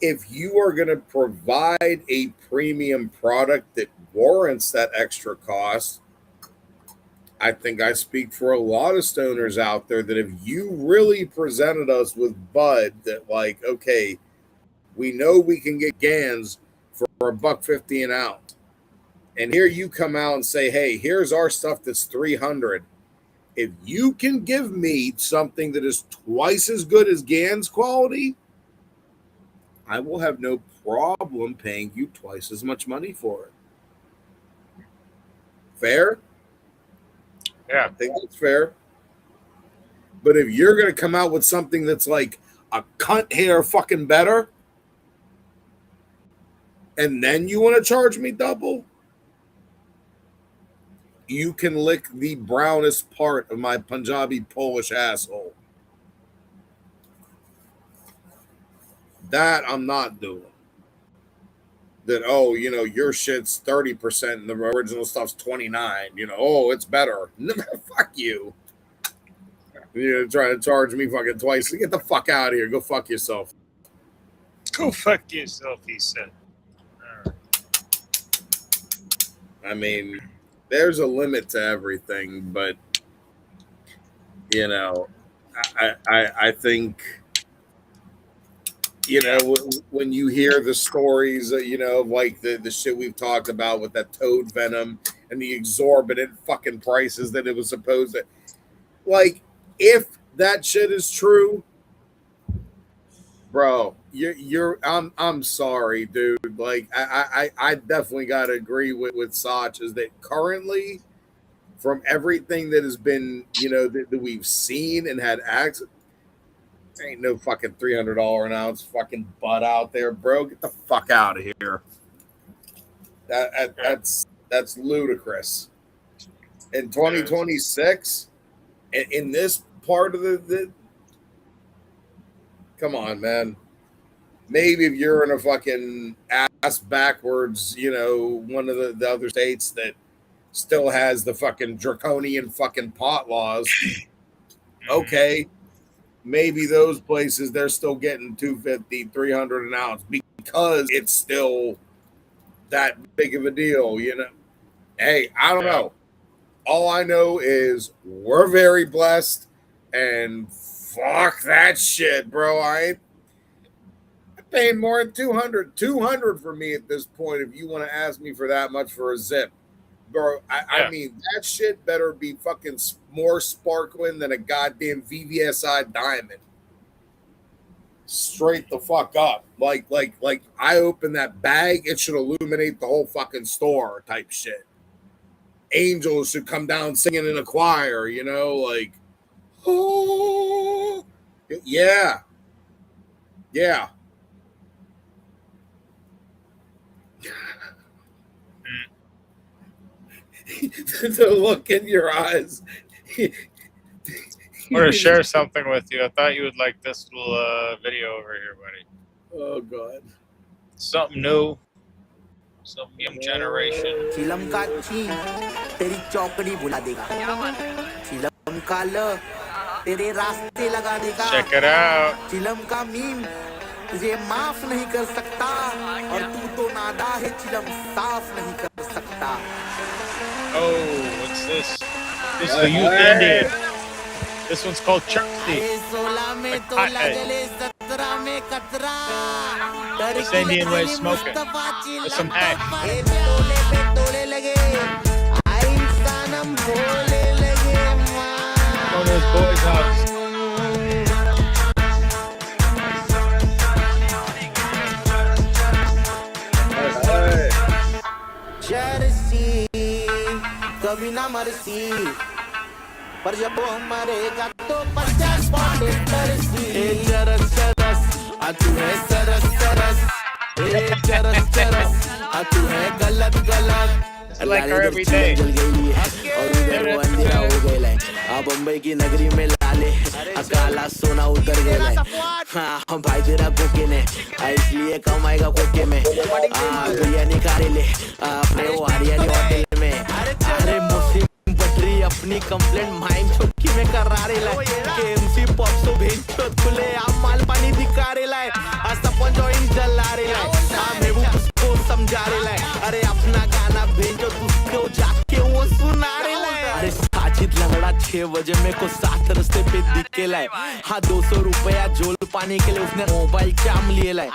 if you are going to provide a premium product that warrants that extra cost, I think I speak for a lot of stoners out there that if you really presented us with bud that like, okay, we know we can get Gans for $1.50 an ounce. And here you come out and say, hey, here's our stuff that's $300. If you can give me something that is twice as good as Gans quality, I will have no problem paying you twice as much money for it. Fair? Yeah. I think that's fair. But if you're going to come out with something that's like a cunt hair fucking better, and then you want to charge me double? You can lick the brownest part of my Punjabi Polish asshole. That I'm not doing. That, oh, you know, your shit's 30% and the original stuff's 29. You know, oh, it's better. Fuck you. You're trying to charge me fucking twice. Get the fuck out of here. Go fuck yourself. Go fuck yourself, he said. I mean, there's a limit to everything, but you know, I think, you know, when you hear the stories, you know, like the shit we've talked about with that toad venom and the exorbitant fucking prices that it was supposed to, like, if that shit is true, bro, I'm sorry, dude. Like, I definitely gotta agree with Sach is that currently, from everything that has been, you know, that we've seen and had access, there ain't no fucking $300 an ounce fucking butt out there, bro. Get the fuck out of here. That's ludicrous. In 2026, in this part of the come on, man. Maybe if you're in a fucking ass backwards, you know, one of the other states that still has the fucking draconian fucking pot laws, okay, maybe those places they're still getting 250, 300 an ounce because it's still that big of a deal, you know. Hey, I don't know. All I know is we're very blessed, and fuck that shit, bro. I'm paying more than 200 for me at this point. If you want to ask me for that much for a zip, bro, I mean, that shit better be fucking more sparkling than a goddamn VVSI diamond. Straight the fuck up. Like I open that bag, it should illuminate the whole fucking store type shit. Angels should come down singing in a choir, you know, like, oh, yeah. The look in your eyes. I want to share something with you. I thought you would like this little video over here, buddy. Oh, God. Something new. Some young generation. चिलम का चीन तेरी चौकड़ी बुला देगा चिलम का ल तेरे रास्ते लगा देगा Check it out. चिलम का मीम तुझे माफ नहीं कर सकता और तू तो नादा है चिलम साफ नहीं कर सकता Oh, what's this? This is the youth Indian. This one's called Chutney. This Indian way of smoking. With some hash. Going to his boy's house. कभी ना मरसी पर जब वो मरेगा तो 50 पॉइंट तरसी चरस चरस आ तू है सरस सरस चरस चरस आ तू है गलत गलत I like her every day. और उधर वो अंधेरा हो गया है आ बम्बई की नगरी में लाले काला सोना उतर गया है हाँ भाई तेरा कोके ने इसलिए कमाएगा कोके में बिरयानी खा ले अपने वो हरियाली होटल में अरे मुस्लिम बटरी अपनी कंप्लेंट माइम चौकी में करा रेला है केएमसी पॉप सो भेज तो खुले आप माल पानी दिखा रेला है असपन जॉइन जला रेला है मैं वो उसको समझा रेला है अरे अपना गाना भेजो उसको जाके वो सुना रेला है अरे साजिद लंगड़ा 6 बजे मेरे को 7 रास्ते पे दिखेला है हाँ 200 रुपया जोल पाने के लिए उसने मोबाइल जाम लिएला है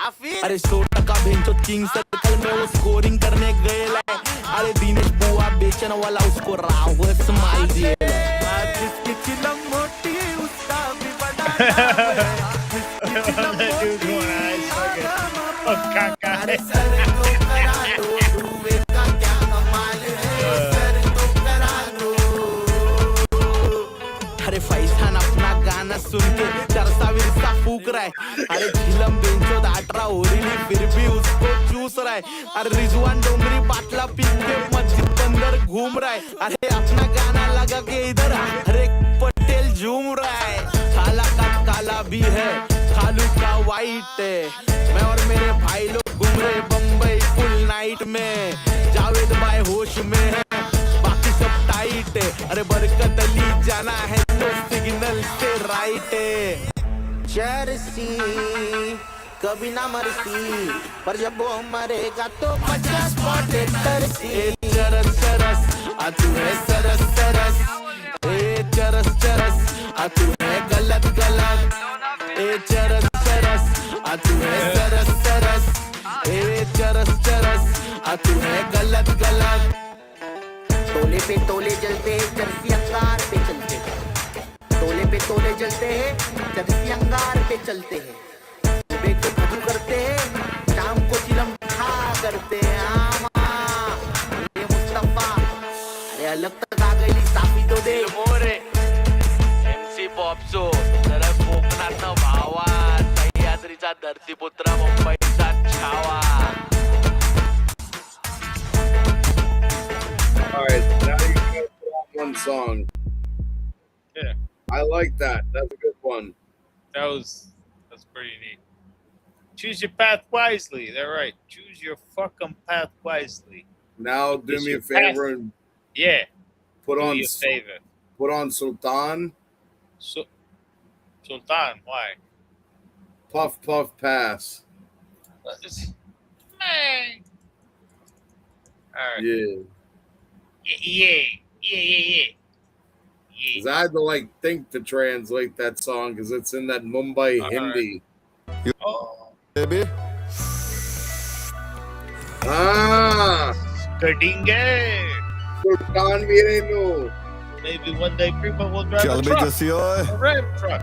अरे 100 टका भेजो किंग सर्कल में वो स्कोरिंग करने गएला है अरे दिनेश बुआ बेचने वाला उसको राव स्माइल दिएला है जिसकी चिलम मोटी है उसका भी बड़ा अरे सर तो करा दो डूबे का क्या कमाल है सर तो करा दो अरे फैसान अपना गाना सुन के चरसा विरसा फूक रहा रहा है. अरे झिलम बेंचो दाट रहा हो रही फिर भी उसको चूस रहा है. अरे रिजवान डोंगरी बाटला पी के मस्जिद अंदर घूम रहा है. अरे अपना गाना लगा के इधर हर एक पटेल झूम रहा है. काला का काला भी है, खालू का वाइट है. मैं और मेरे भाई लोग घूम रहे बम्बई फुल नाइट में. जावेद भाई होश में है, बाकी सब टाइट है. अरे बरकत अली जाना है तो सिग्नल से राइट है. चरसी कभी ना मरती, पर जब वो मरेगा तो 50 पॉटे तरसी. चरस चरस आ तू है सरस सरस. ए चरस चरस आ तू है गलत गलत. ए चरस चरस आ तू है सरस सरस. ए चरस चरस आ तू है गलत गलत. तोले पे तोले जलते हैं, चरसी अंगार पे चलते हैं. तोले पे तोले जलते हैं, चरसी अंगार पे चलते हैं. सुबह को खजू करते हैं, शाम को चिलम खा करते हैं. ये मुस्तफा अरे अलग तक आ गई साफी तो दे मोरे. MC पॉप्सो जरा कोकणात भावा, सह्याद्रीचा धरतीपुत्र मुंबईचा Chhaava. All right, now you gotta put on one song. Yeah, I like that. That's a good one. that's pretty neat. Choose your path wisely. They're right. Choose your fucking path wisely. Now do It's me a your favor path. and Yeah, put do on me a favor. put on Sultan. Sultan, why? Puff Puff Pass. Man. All right. Yeah. Yeah. Because I had to like think to translate that song because it's in that Mumbai Hindi. Oh, baby. Ah, Kadinge. Sultan Virenu. Maybe one day Primo will drive Chal a be truck. jassi oye. A ram truck.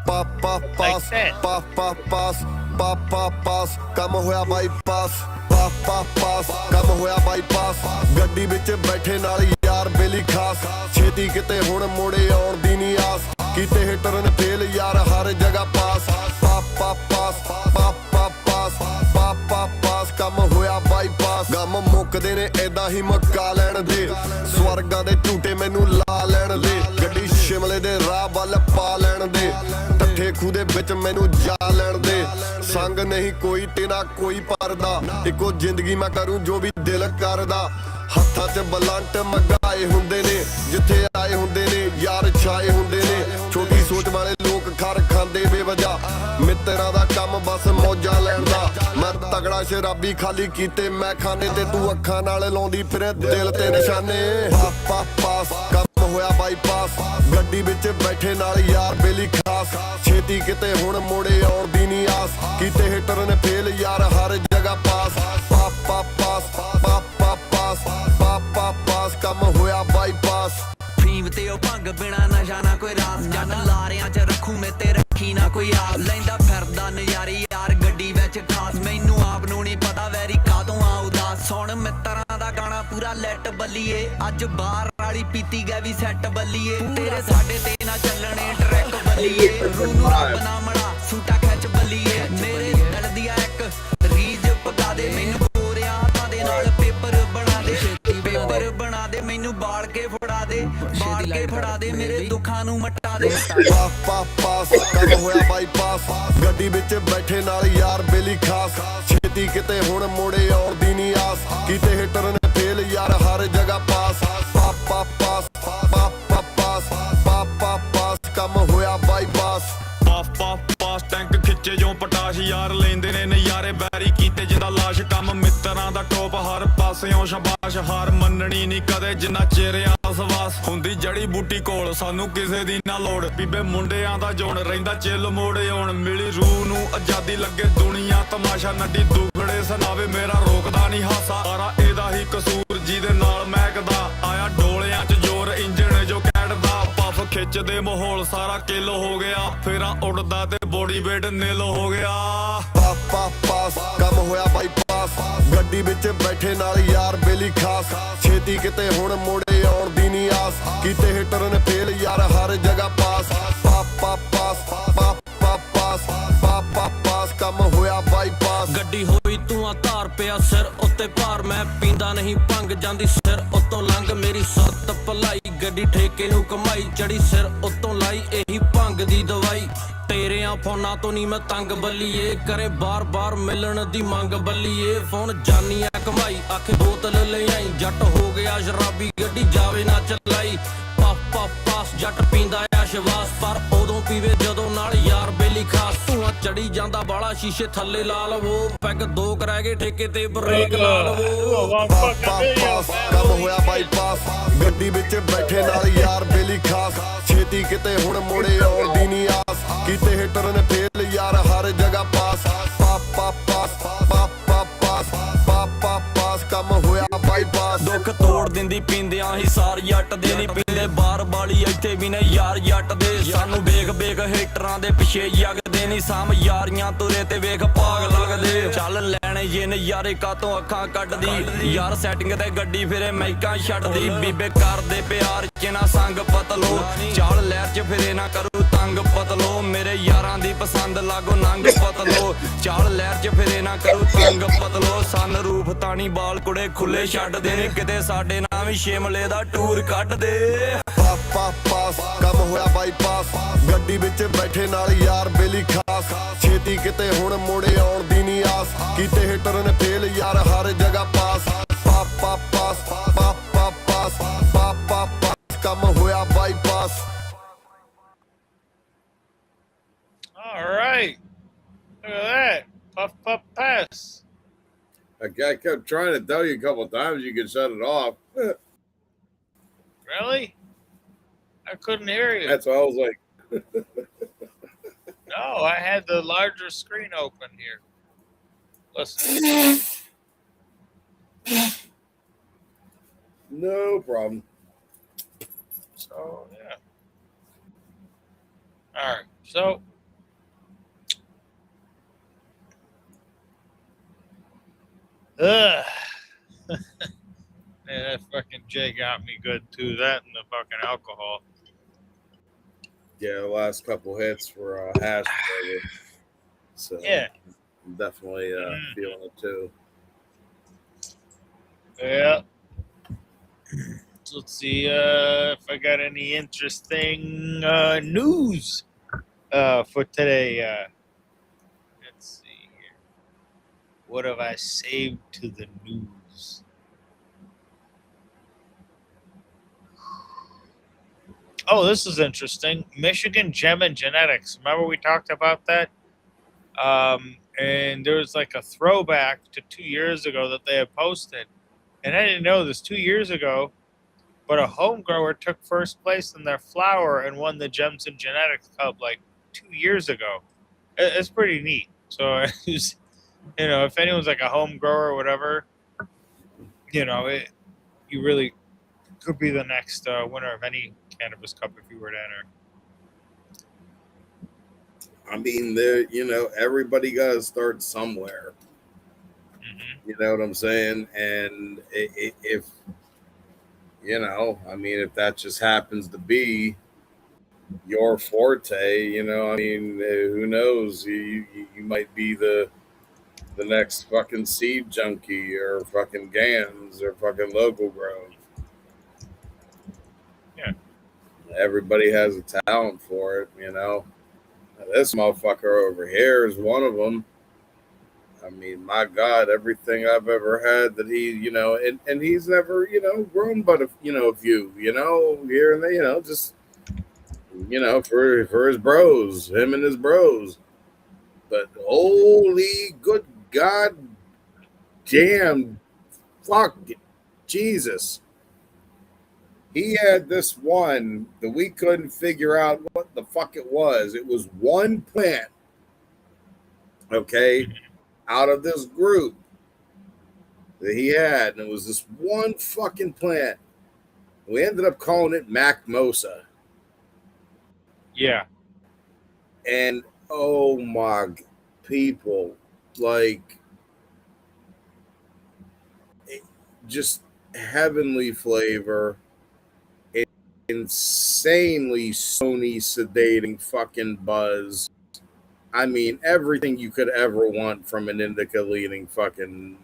Pop pop Like pass. that. Pop pop pass. Pop pop pass. ਕੰਮ ਹੋਇਆ bypass. Pop pop pass. ਕੰਮ ਹੋਇਆ bypass. ਗੱਡੀ ਵਿੱਚ ਬੈਠੇ ਨਾਲ ਯਾਰ ਬੇਲੀ ਖਾਸ. ਛੇਤੀ ਕਿਤੇ ਹੁਣ ਮੋੜੇ ਆਉਣ ਦੀ ਨਹੀਂ ਆਸ. ਕੀਤੇ ਹਿੱਟਰ ਨੇ ਫੇਲ ਯਾਰ ਹਰ ਜਗ੍ਹਾ ਪਾਸ. Pop pop pass. Pop pop pass. Pop pop pass. ਕੰਮ ਹੋਇਆ ਬਾਈਪਾਸ. ਗਮ ਮੁੱਕਦੇ ਨੇ ਏਦਾਂ ਹੀ ਮੱਕਾ ਲੈਣ ਦੇ. ਸਵਰਗਾਂ ਦੇ ਝੂਟੇ ਮੈਨੂੰ ਲਾ ਲੈਣ ਦੇ. ਗੱਡੀ ਸ਼ਿਮਲੇ ਦੇ ਰਾਹ ਵੱਲ ਪਾ ਲੈਣ ਦੇ. ਠੱਠੇ ਖੂਹ ਦੇ ਵਿੱਚ ਮੈਨੂੰ ਜਾ ਲੈਣ ਦੇ. ਸੰਗ ਨਹੀਂ ਕੋਈ ਤੇ ਨਾ ਕੋਈ ਪਰਦਾ. ਇੱਕੋ ਜ਼ਿੰਦਗੀ ਮੈਂ ਕਰੂੰ ਜੋ ਵੀ ਦਿਲ ਕਰਦਾ. ਹੱਥਾਂ 'ਚ ਬਲੰਟ ਮਗਾਏ ਹੁੰਦੇ ਨੇ, ਜਿੱਥੇ ਆਏ ਹੁੰਦੇ ਨੇ ਯਾਰ ਛਾਏ ਹੁੰਦੇ ਨੇ. ਛੋਟੀ ਸੋਚ ਵਾਲੇ ਲੋਕ ਖਰ ਖਾਂਦੇ ਬੇਵਜ੍ਹਾ. ਮਿੱਤਰਾਂ ਦਾ ਕੰਮ ਬਸ ਮੌਜਾਂ ਲੈਣ ਦਾ. ਮੈਂ ਤਗੜਾ ਸ਼ਰਾਬੀ ਖਾਲੀ ਕੀਤੇ ਮੈਂ ਖਾਨੇ ਤੇ ਤੂੰ ਅੱਖਾਂ ਨਾਲ ਲਾਉਂਦੀ ਫਿਰੇ ਦਿਲ ਤੇ ਨਿਸ਼ਾਨੇ. ਪਾਪਾ ਪਾਸ ਕੰਮ ਹੋਇਆ ਬਾਈਪਾਸ. ਗੱਡੀ ਵਿੱਚ ਬੈਠੇ ਨਾਲ ਯਾਰ ਬੇਲੀ ਖਾਸ. ਛੇਤੀ ਕਿਤੇ ਹੁਣ ਮੋੜੇ ਆਉਣ ਦੀ ਨਹੀਂ ਆਸ. ਕੀਤੇ ਹਿੱਟਰ ਨੇ ਫੇਲ ਯਾਰ ਹਰ ਜਗ੍ਹਾ ਪਾਸ. ਪਾਪਾ ਪਾਸ ਪਾਪਾ ਪਾਸ ਪਾਪਾ ਪਾਸ ਕੰਮ ਹੋਇਆ ਬਾਈਪਾਸ. ਫੀਮ ਤੇ ਉਹ ਭੰਗ ਬਿਨਾ ਨਸ਼ਾ ਨਾ ਕੋਈ ਰਾਸ. ਜੱਟ ਲਾਰਿਆਂ 'ਚ ਰੱਖੂ ਮੈਂ ਤੇ ਰੱਖੀ ਨਾ ਕੋਈ ਆਸ. ਲੈਂਦਾ ਫਿਰਦਾ ਨਜ਼ਾਰੇ ਯਾਰ ਗੱਡੀ ਵਿੱਚ ਖਾਸ. ਮੈਨੂੰ ਆਪ ਨੂੰ ਨਹੀਂ ਪਤਾ ਵੈਰੀ ਕਾਦੋਂ ਆ ਉਦਾਸ. ਸੁਣ ਮਿੱਤਰਾਂ ਦਾ ਗਾਣਾ ਪੂਰਾ ਲੈਟ ਬੱਲੀਏ. ਅੱਜ ਬਾਹਰ ਵਾਲੀ ਪੀਤੀ ਗਈ ਵੀ ਸੈੱਟ ਬੱਲੀਏ. ਤੇਰੇ ਸਾਡੇ ਤੇ ਨਾ ਚੱਲਣੇ ਟਰੈਕ ਬੱਲੀਏ. ਰੂ ਨੂੰ ਰੱਬ ਨਾ ਮੜਾ ਸੂਟਾ ਖਿੱਚ ਬੱਲੀਏ. ਮੇਰੇ ਦਿਲ ਦੀ ਇੱਕ ਰੀਜ ਪਕਾ ਦੇ ਮੈਨੂੰ ਗੋਰਿਆਂ ਹੱਥਾਂ ਦੇ ਨਾਲ ਪੇਪਰ ਬਣਾ ਦੇ. ਪੇਪਰ ਬਣਾ ਦੇ ਮੈਨੂੰ ਬਾਲ ਕੇ ਫੜਾ ਦੇ. ਬਾਲ ਕੇ ਫੜਾ ਦੇ ਮੇਰੇ ਦੁੱਖਾਂ ਨੂੰ ਮਟਾ ਦੇ. ਪਾਪਾ ਪਾਸ ਕੰਮ ਹੋਇਆ ਬਾਈਪਾਸ. ਗੱਡੀ ਵਿੱਚ ਬੈਠੇ ਨਾਲ ਯਾਰ ਬੇਲੀ ਖਾਸ. ਛੇਤੀ ਕਿਤੇ ਹੁਣ ਮੋੜੇ ਆਉਣ ਦੀ ਨਹੀਂ ਆਸ. ਕੀਤੇ ਹਿੱਟਰ ਨੇ ਫੇਲ ਯਾਰ ਹਰ ਜਗ੍ਹਾ ਪਾਸ. ਪਾਪਾ ਪਾਸ ਪਾਪਾ ਪਾਸ ਪਾਪਾ ਪਾਸ ਕੰਮ ਹੋਇਆ ਬਾਈਪਾਸ. ਪਾਸ ਪਾਸ ਪਾਸ ਟੈਂਕ ਖਿੱਚੇ ਜੋ ਪਟਾਸ਼ ਯਾਰ ਲੈਂਦੇ ਨੇ ਨਜ਼ਾਰੇ ਬੈਰੀ ਕੀਤੇ ਜਿੰਦਾ ਲਾਸ਼. ਕੰਮ ਮਿੱਤਰਾਂ ਦਾ ਟੋਪ ਹਰ ਪਾਸਿਓਂ ਸ਼ਾਬਾਸ਼. ਹਾਰ ਮੰਨਣੀ ਨਹੀਂ ਕਦੇ ਜਿੰਨਾ ਚਿਰ ਆਸਵਾਸ ਹੁੰਦੀ ਜੜੀ ਬੂਟੀ ਕੋਲ ਸਾਨੂੰ ਕਿਸੇ ਦੀ ਨਾ ਲੋੜ. ਬੀਬੇ ਮੁੰਡਿਆਂ ਦਾ ਜੋਣ ਰਹਿੰਦਾ ਚਿੱਲ ਮੋੜੇ ਆਉਣ. ਮਿਲੀ ਰੂਹ ਨੂੰ ਆਜ਼ਾਦੀ ਲੱਗੇ ਦੁਨੀਆ ਤਮਾਸ਼ਾ. ਨੱਡੀ ਦੁਗੜੇ ਸੁਣਾਵੇ ਮੇਰਾ ਰੋਕਦਾ ਨਹੀਂ ਹਾਸਾ. ਸਾਰਾ ਇਹਦਾ ਹੀ ਕਸੂਰ ਜਿਹਦੇ ਨਾਲ ਮਹਿਕਦਾ ਆਇਆ ਡੋਲਿਆਂ 'ਚ ਜ਼ੋਰ ਇੰਜਣ ਜੋ ਕੱਢਦਾ. ਪਫ ਖਿੱਚਦੇ ਮਾਹੌਲ ਸਾਰਾ ਕਿੱਲ ਹੋ ਗਿਆ. ਫੇਰਾਂ ਉੱਡਦਾ ਤੇ ਬੋਡੀ ਵੇਟ ਨਿਲ ਹੋ ਗਿਆ. ਪਾਪਾ ਪਾਸ ਕੰਮ ਹੋਇਆ ਬਾਈਪਾਸ. ਗੱਡੀ ਵਿੱਚ ਬੈਠੇ ਨਾਲ ਯਾਰ ਬੇਲੀ ਖਾਸ. ਛੇਤੀ ਕਿਤੇ ਹੁਣ ਮੋੜੇ ਆਉਣ ਦੀ ਨਹੀਂ ਆਸ. ਕੀਤੇ ਹਿੱਟਰ ਨੇ ਫੇਲ ਯਾਰ ਹਰ ਜਗ੍ਹਾ ਪਾਸ. ਪਾਪਾ ਪਾਸ ਪਾਪਾ ਪਾਸ ਪਾਪਾ ਪਿਆ ਸਿਰ ਉੱਤੇ ਭਾਰ ਮੈਂ ਪੀਂਦਾ ਨਹੀਂ ਭੰਗ ਜਾਂਦੀ ਸਿਰ ਉੱਤੋਂ ਲੰਘ ਮੇਰੀ ਸੱਤ ਭਲਾਈ ਗੱਡੀ ਠੇਕੇ ਨੂੰ ਕਮਾਈ ਚੜੀ ਸਿਰ ਉੱਤੋਂ ਲਾਈ ਇਹੀ ਭੰਗ ਦੀ ਦਵਾਈ ਤੇਰਿਆਂ ਫੋਨਾਂ ਤੋਂ ਨਹੀਂ ਮੈਂ ਤੰਗ ਬੱਲੀਏ ਕਰੇ ਬਾਰ-ਬਾਰ ਮਿਲਣ ਦੀ ਮੰਗ ਬੱਲੀਏ ਫੋਨ ਜਾਨੀਆਂ ਕਮਾਈ ਆਖੇ ਬੋਤਲ ਲੈ ਆਈ ਜੱਟ ਹੋ ਗਿਆ ਸ਼ਰਾਬੀ ਗੱਡੀ ਜਾਵੇ ਨਾ ਚਲਾਈ ਪਾਸ ਜੱਟ ਪੀਂਦਾ ਆ ਸ਼ਵਾਸ ਪਰ ਉਦੋਂ ਪੀਵੇ ਜਦੋਂ ਨਾਲ ਯਾਰ ਬੇਲੀ ਖਾਸ ਧੂਆਂ ਚੜੀ ਜਾਂਦਾ ਬਾਲਾ ਸ਼ੀਸ਼ੇ ਥੱਲੇ ਲਾ ਲਵੋ ਪੈਗ ਦੋ ਰਹਿ ਗਏ ਠੇਕੇ ਤੇ ਬ੍ਰੇਕ ਲਾ ਲਵੋ ਪਾਸ ਕੰਮ ਹੋਇਆ ਬਾਈਪਾਸ ਗੱਡੀ ਵਿੱਚ ਬੈਠੇ ਨਾਲ ਯਾਰ ਬੇਲੀ ਖਾਸ ਛੇਤੀ ਕਿਤੇ ਹੁਣ ਮੁੜੇ ਆਉਣ ਦੀ ਨਹੀਂ ਆਸ ਕੀਤੇ ਹਿੱਟਰ ਨੇ ਫੇਲ ਯਾਰ ਹਰ ਜਗ੍ਹਾ ਪਾਸ ਪਾਸ ਕੰਮ ਹੋਇਆ ਬਾਈਪਾਸ ਦੁੱਖ ਤੋੜ ਦਿੰਦੀ ਪੀਂਦਿਆਂ ਹੀ ਸਾਰ ਜੱਟ ਦੇ ਨਹੀਂ ਪੀਂਦੇ ਬਾਰ ਬਾਲੀ ਇੱਥੇ ਵੀ ਨੇ ਯਾਰ ਜੱਟ ਦੇ ਸਾਨੂੰ ਵੇਖ ਹੀਟਰਾਂ ਦੇ ਪਿੱਛੇ ਜਗਦੇ ਨਹੀਂ ਸਾਮ ਯਾਰੀਆਂ ਤੁਰੇ ਤੇ ਵੇਖ ਭਾਗ ਲੱਗਦੇ ਚੱਲ ਲੈਣੇ ਜੇ ਨਜ਼ਾਰੇ ਕਾਤੋਂ ਅੱਖਾਂ ਕੱਢਦੀ ਯਾਰ ਸੈਟਿੰਗ ਤੇ ਗੱਡੀ ਫਿਰੇ ਮੈਕਾਂ ਛੱਡਦੀ ਬੀਬੇ ਕਰਦੇ ਪਿਆਰ ਚ ਨਾ ਸੰਗ ਪਤਲੋ ਚੱਲ ਲਹਿਰ ਚ ਫਿਰੇ ਨਾ ਕਰੂ ਤੰਗ ਪਤਲੋ ਮੇਰੇ ਯਾਰਾਂ ਦੀ ਪਸੰਦ ਲਾਗੋ ਨੰਗ ਪਤਲੋ ਚੱਲ ਲਹਿਰ ਚ ਫਿਰੇ ਨਾ ਕਰੂ ਤੰਗ ਪਤਲੋ ਸਨ ਰੂਪ ਤਾਣੀ ਬਾਲ ਕੁੜੇ ਖੁੱਲੇ ਛੱਡਦੇ ਨੇ ਕਿਤੇ ਸਾਡੇ ਨਾਲ ਵੀ ਸ਼ਿਮਲੇ ਦਾ ਟੂਰ ਕੱਢਦੇ ਪਾਸ ਕੰਮ ਹੋਇਆ ਬਾਈਪਾਸ ਗੱਡੀ ਵਿੱਚ ਬੈਠੇ ਨਾਲ ਯਾਰ ਬੇਲੀ ਖਾਸ ਛੇਤੀ ਕਿਤੇ ਹੁਣ ਮੁੜੇ ਆਉਣ ਦੀ ਨਹੀਂ ਆਸ ਕੀਤੇ ਹਿੱਟਰ ਨੇ ਫੇਲ ਯਾਰ ਹਰ ਜਗ੍ਹਾ ਪਾਸ ਕੰਮ ਹੋਇਆ bypass All right. Look at that. Puff, pass. I kept trying to tell you a couple of times you could shut it off. Really? I couldn't hear you. That's why I was like, No, I had the larger screen open here. Listen. no problem. So, yeah. All right. So, man, that fucking Jay got me good too. That and the fucking alcohol. Yeah, the last couple hits were hash burger. So Yeah. I'm definitely feeling it too. Yeah. So let's see if I got any interesting news for today. Let's see here. What have I saved to the news? Oh, this is interesting. Michigan Gem and Genetics. Remember we talked about that? And there was like a throwback to 2 years ago that they had posted. And I didn't know this 2 years ago, but a home grower took first place in their flower and won the Gems and Genetics Cup like 2 years ago. It's pretty neat. So, you know, if anyone's like a home grower or whatever, you know, you really could be the next winner of any cannabis cup if you were to enter. I mean, you know, everybody got to start somewhere. Mm-hmm. You know what I'm saying? And if, you know, I mean, if that just happens to be your forte, you know, I mean, who knows? You might be the next fucking seed junkie or fucking Gans or fucking Local Grove. Yeah. Everybody has a talent for it, you know. This motherfucker over here is one of them. I mean, my God, everything I've ever had that he, you know, and he's never, you know, grown but a few, you know, here and there, you know, just, you know, for his bros, him and his bros. But holy good God damn, fuck, Jesus. He had this one that we couldn't figure out what the fuck it was. It was one plant, okay, out of this group that he had. And it was this one fucking plant. We ended up calling it Macmosa. Yeah. And oh my people, like, just heavenly flavor. Insanely Sony sedating fucking buzz. I mean, everything you could ever want from an indica leading fucking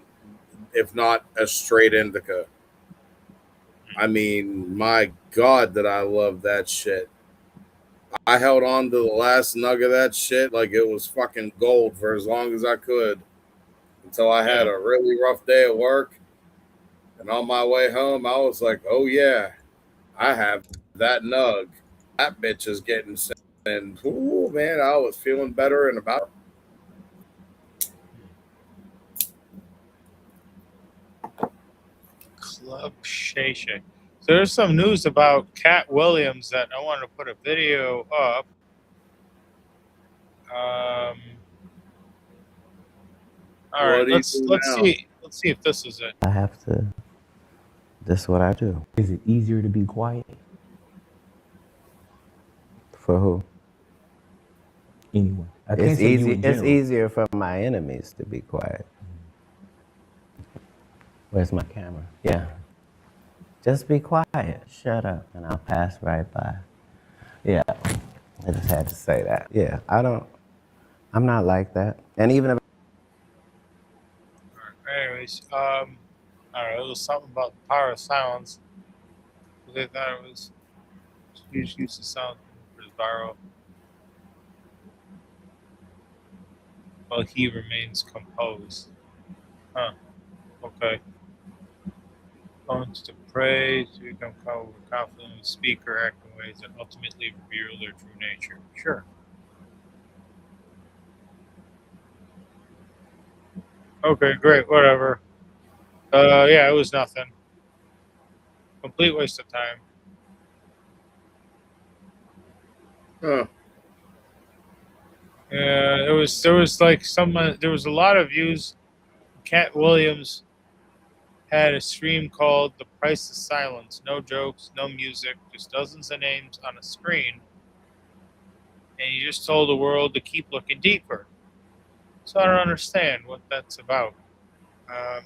if not a straight indica. I mean, my God, did I love that shit. I held on to the last nug of that shit like it was fucking gold for as long as I could until I had a really rough day at work. And on my way home, I was like, oh, yeah, I have that nug. That bitch is getting sent. And, ooh, man, I was feeling better in about. Club Shay Shay. So there's some news about Cat Williams that I wanted to put a video up. All right, let's see if this is it. I have to. That's what I do. Is it easier to be quiet? For who? Anyone. It's easy. It's easier for my enemies to be quiet. Where's my camera? Yeah. Just be quiet. Shut up, and I'll pass right by. Yeah. I just had to say that. Yeah. I'm not like that. And even if. Anyways, I don't know, it was something about the power of silence. They thought it was huge use of sound for his viral. Well, he remains composed. Huh. Okay. Phones to pray, to become confident, speak or act in ways that ultimately reveal their true nature. Sure. Okay, great, whatever. Yeah, it was nothing. Complete waste of time. Huh. Yeah, there was like there was a lot of views. Cat Williams had a stream called The Price of Silence. No jokes, no music, just dozens of names on a screen. And he just told the world to keep looking deeper. So I don't understand what that's about. I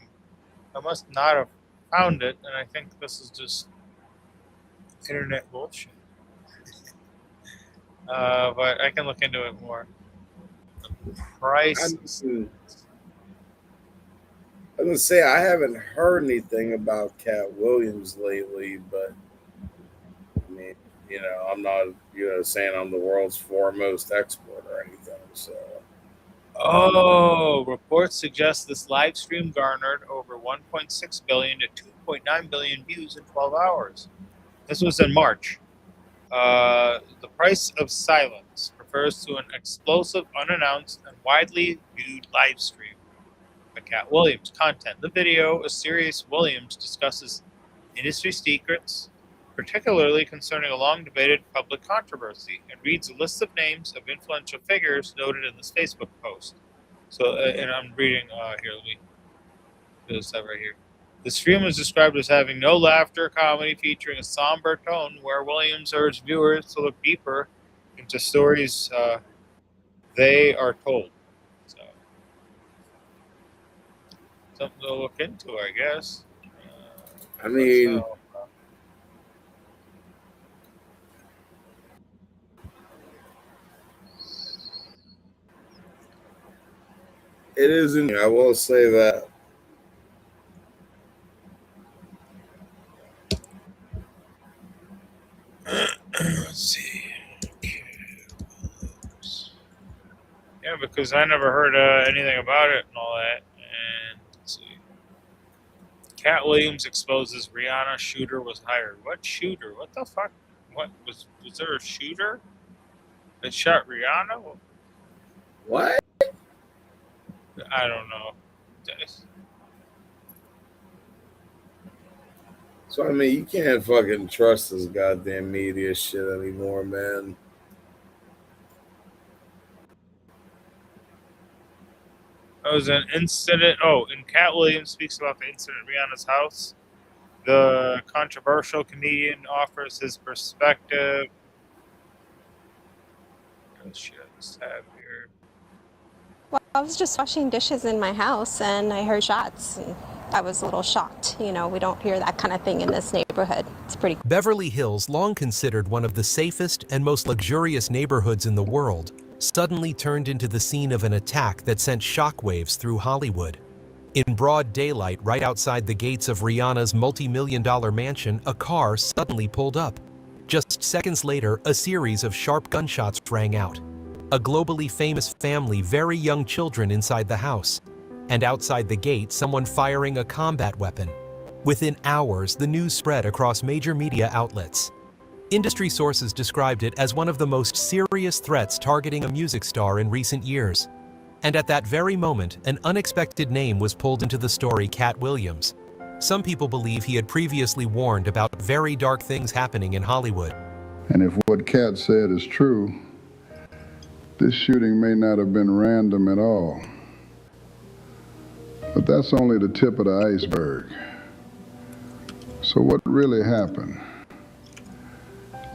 must not have found it, and I think this is just internet bullshit. But I can look into it more. The price. I was gonna say I haven't heard anything about Cat Williams lately, but I mean, you know, I'm not, saying I'm the world's foremost expert or anything. So. Oh, reports suggest this live stream garnered over 1.6 billion to 2.9 billion views in 12 hours. This was in March. The Price of Silence refers to an explosive, unannounced, and widely viewed live stream by Cat Williams. Content. The video, a series Williams discusses industry secrets, particularly concerning a long-debated public controversy, and reads a list of names of influential figures noted in this Facebook post. So, and I'm reading here. Let me do this right here. The stream was described as having no laughter, comedy featuring a somber tone, where Williams urged viewers to look deeper into stories they are told. So, something to look into, I guess. I mean. It isn't. I will say that. Let's see. Yeah, because I never heard anything about it and all that. And let's see. Cat Williams exposes Rihanna shooter was hired. What shooter? What the fuck? What was there a shooter that shot Rihanna? What? I don't know. So I mean, you can't fucking trust this goddamn media shit anymore, man. There was an incident. Oh, and Cat Williams speaks about the incident at Rihanna's house. The controversial comedian offers his perspective. Oh shit, what's that here? Well, I was just washing dishes in my house and I heard shots. And I was a little shocked. We don't hear that kind of thing in this neighborhood. It's pretty. Beverly Hills, long considered one of the safest and most luxurious neighborhoods in the world, suddenly turned into the scene of an attack that sent shockwaves through Hollywood. In broad daylight, right outside the gates of Rihanna's multi-million-dollar mansion, a car suddenly pulled up. Just seconds later, a series of sharp gunshots rang out. A globally famous family, very young children inside the house. And outside the gate, someone firing a combat weapon. Within hours, the news spread across major media outlets. Industry sources described it as one of the most serious threats targeting a music star in recent years. And at that very moment, an unexpected name was pulled into the story: Cat Williams. Some people believe he had previously warned about very dark things happening in Hollywood. And if what Cat said is true, this shooting may not have been random at all. But that's only the tip of the iceberg. So what really happened?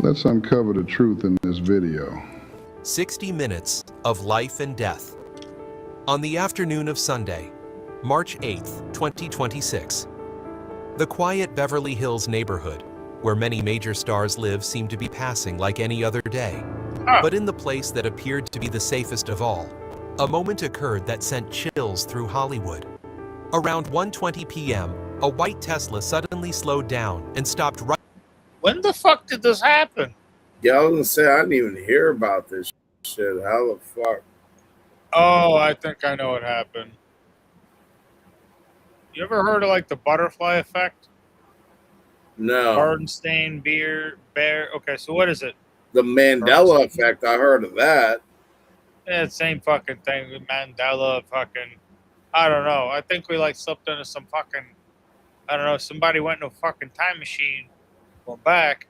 Let's uncover the truth in this video. 60 minutes of life and death. On the afternoon of Sunday, March 8th, 2026, the quiet Beverly Hills neighborhood, where many major stars live, seemed to be passing like any other day. But in the place that appeared to be the safest of all, a moment occurred that sent chills through Hollywood. Around 1:20 p.m., a white Tesla suddenly slowed down and stopped right. When the fuck did this happen? Yeah, I was gonna say I didn't even hear about this shit. How the fuck? Oh, I think I know what happened. You ever heard of like the butterfly effect? No. Bernstein, beer, bear. Okay, so what is it? The Mandela effect. I heard of that. Yeah, same fucking thing. Mandela fucking. I don't know. I think we like slipped into some fucking. I don't know. Somebody went into a fucking time machine, went back,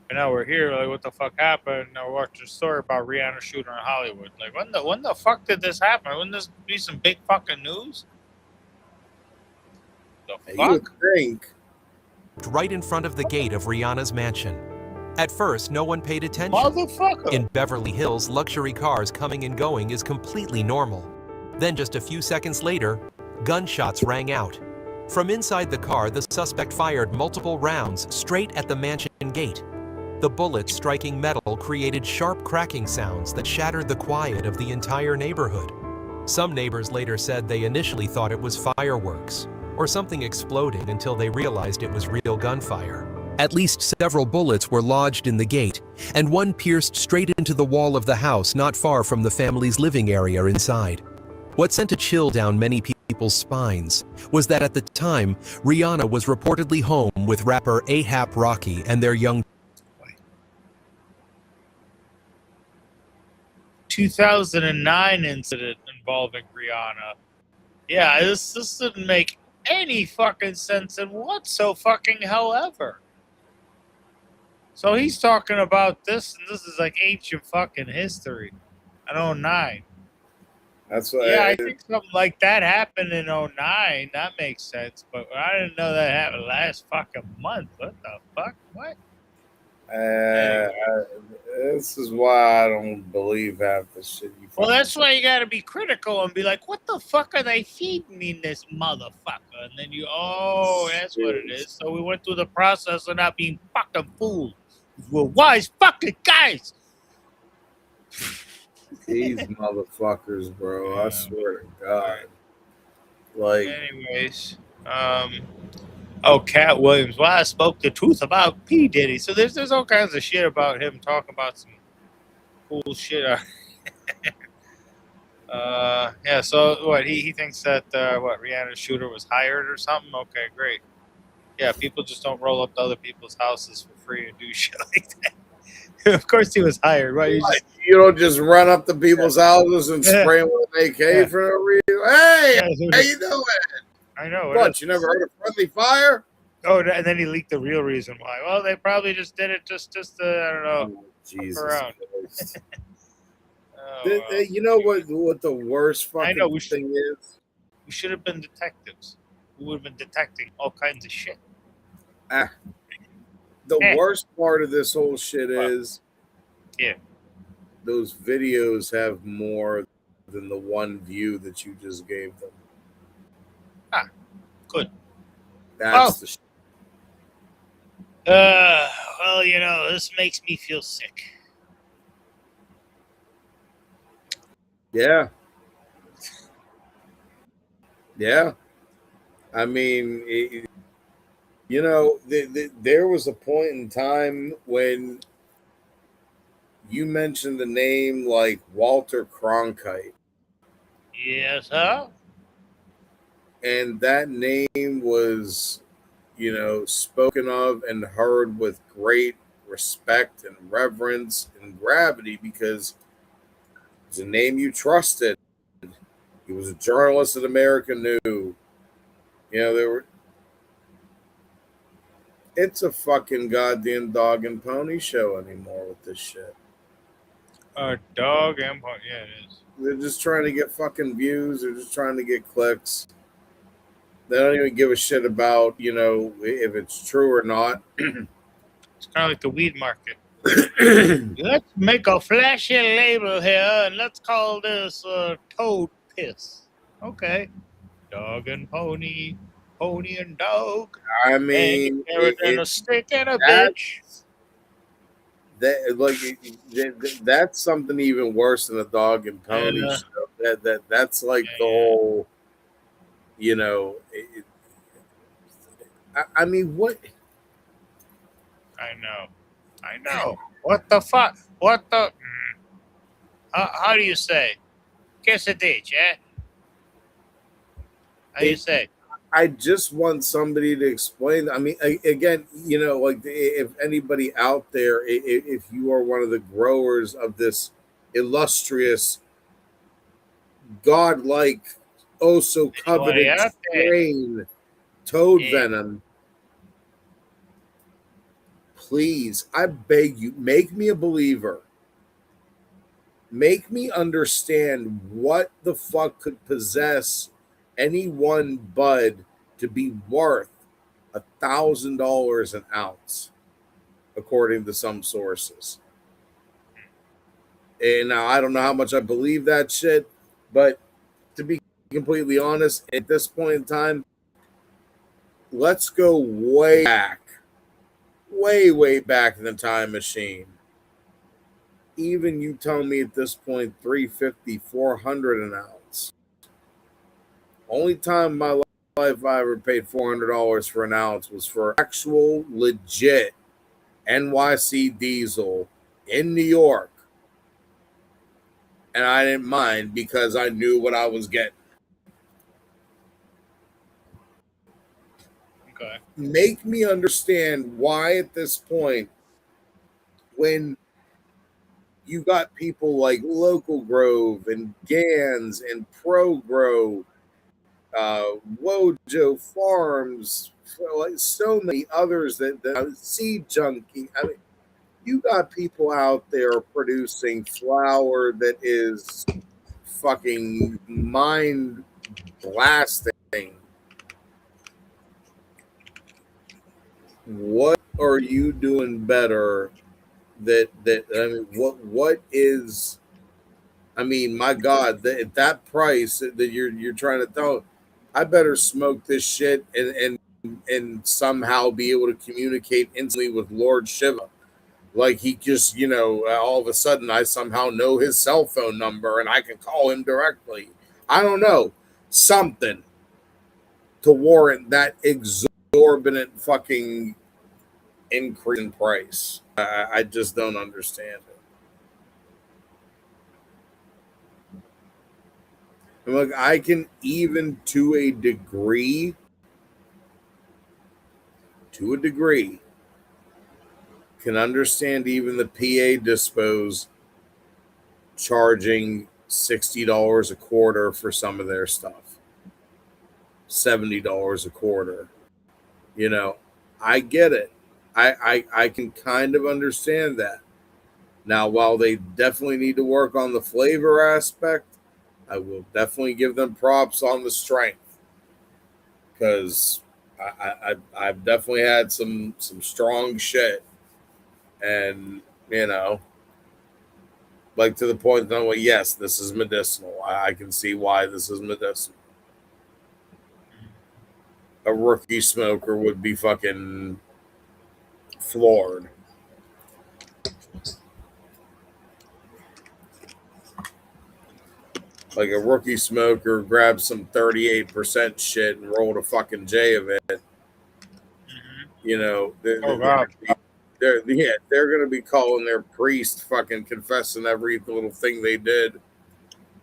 and now we're here. Like, what the fuck happened? Now we're watching a story about Rihanna shooting in Hollywood. Like, when the fuck did this happen? Wouldn't this be some big fucking news? The You fuck? would think. Right in front of the gate of Rihanna's mansion. At first, no one paid attention. Motherfucker. In Beverly Hills, luxury cars coming and going is completely normal. Then just a few seconds later, gunshots rang out. From inside the car, the suspect fired multiple rounds straight at the mansion gate. The bullets striking metal created sharp cracking sounds that shattered the quiet of the entire neighborhood. Some neighbors later said they initially thought it was fireworks or something exploding until they realized it was real gunfire. At least several bullets were lodged in the gate, and one pierced straight into the wall of the house not far from the family's living area inside. What sent a chill down many people's spines was that at the time, Rihanna was reportedly home with rapper A$AP Rocky and their young 2009 incident involving Rihanna. Yeah, this didn't make any fucking sense in whatsoever. So he's talking about this, and this is like ancient fucking history. In 09. That's what. Yeah, I think something like that happened in 09. That makes sense. But I didn't know that happened last fucking month. What the fuck? What? This is why I don't believe half the shit you. Well, that's why you got to be critical and be like, what the fuck are they feeding me this motherfucker? And then that's what it is. So we went through the process of not being fucking fooled. We're wise fucking guys. These motherfuckers, bro. I swear to God. Like, anyways, Cat Williams. Well, I spoke the truth about P. Diddy. So there's all kinds of shit about him talking about some cool shit. Yeah. So what? He thinks that Rihanna's shooter was hired or something. Okay, great. Yeah, people just don't roll up to other people's houses for free and do shit like that. Of course, he was hired, right? You don't just run up to people's houses and spray them with an AK for no reason. Hey, how you doing? I know. What? You never heard of friendly fire? Oh, and then he leaked the real reason why. Well, they probably just did it just to, I don't know, Jesus around. Christ. You know what the worst fucking thing is? We should have been detectives. We would have been detecting all kinds of shit. The worst part of this whole shit is those videos have more than the one view that you just gave them. Good. That's the shit. Well, this makes me feel sick. Yeah. I mean, you know, there was a point in time when you mentioned the name like Walter Cronkite, Yes, sir. and that name was, you know, spoken of and heard with great respect and reverence and gravity because it's a name you trusted. He was a journalist that America knew. You know, there were. It's a fucking goddamn dog and pony show anymore with this shit. Dog and pony. Yeah, it is. They're just trying to get fucking views. They're just trying to get clicks. They don't even give a shit about, you know, if it's true or not. It's kind of like the weed market. Let's make a flashy label here and let's call this toad piss. Okay. Dog and pony, pony and dog, I and mean, a carrot and a stick and a that, bitch. that's something even worse than a dog and pony Yeah. show. That's like the whole, you know. I mean, what? I know. What the fuck? What the? How do you say? Que se dice, eh? How do you say? I just want somebody to explain. I mean, again, you know, like if anybody out there, if you are one of the growers of this illustrious, godlike, oh so coveted out there? strain, toad Yeah. venom, please, I beg you, make me a believer. Make me understand what the fuck could possess any one bud to be worth $1,000 an ounce, according to some sources. And now I don't know how much I believe that shit, but to be completely honest, at this point in time, let's go way back, way back in the time machine. Even you tell me at this point, 350, 400 an ounce. Only time in my life I ever paid $400 for an ounce was for actual legit NYC diesel in New York. And I didn't mind because I knew what I was getting. Okay. Make me understand why at this point, when you got people like Local Grove and Gans and Pro Grow, Wojo Farms, like so many others that Seed Junkie. I mean, you got people out there producing flour that is fucking mind blasting. What are you doing better? That I mean, what is? I mean, my God, at that price that you're trying to tell, I better smoke this shit and somehow be able to communicate instantly with Lord Shiva. Like he just, you know, all of a sudden I somehow know his cell phone number and I can call him directly. I don't know. Something to warrant that exorbitant fucking increase in price. I just don't understand it. And look, I can even to a degree, can understand even the PA dispos charging $60 a quarter for some of their stuff, $70 a quarter. You know, I get it. I can kind of understand that. Now, while they definitely need to work on the flavor aspect, I will definitely give them props on the strength because I've definitely had some strong shit, and you know, like to the point that I'm like, yes, this is medicinal. I can see why this is medicinal. A rookie smoker would be fucking floored. like a rookie smoker grabbed some 38% shit and rolled a fucking J of it. You know, they're gonna be calling their priest fucking confessing every little thing they did.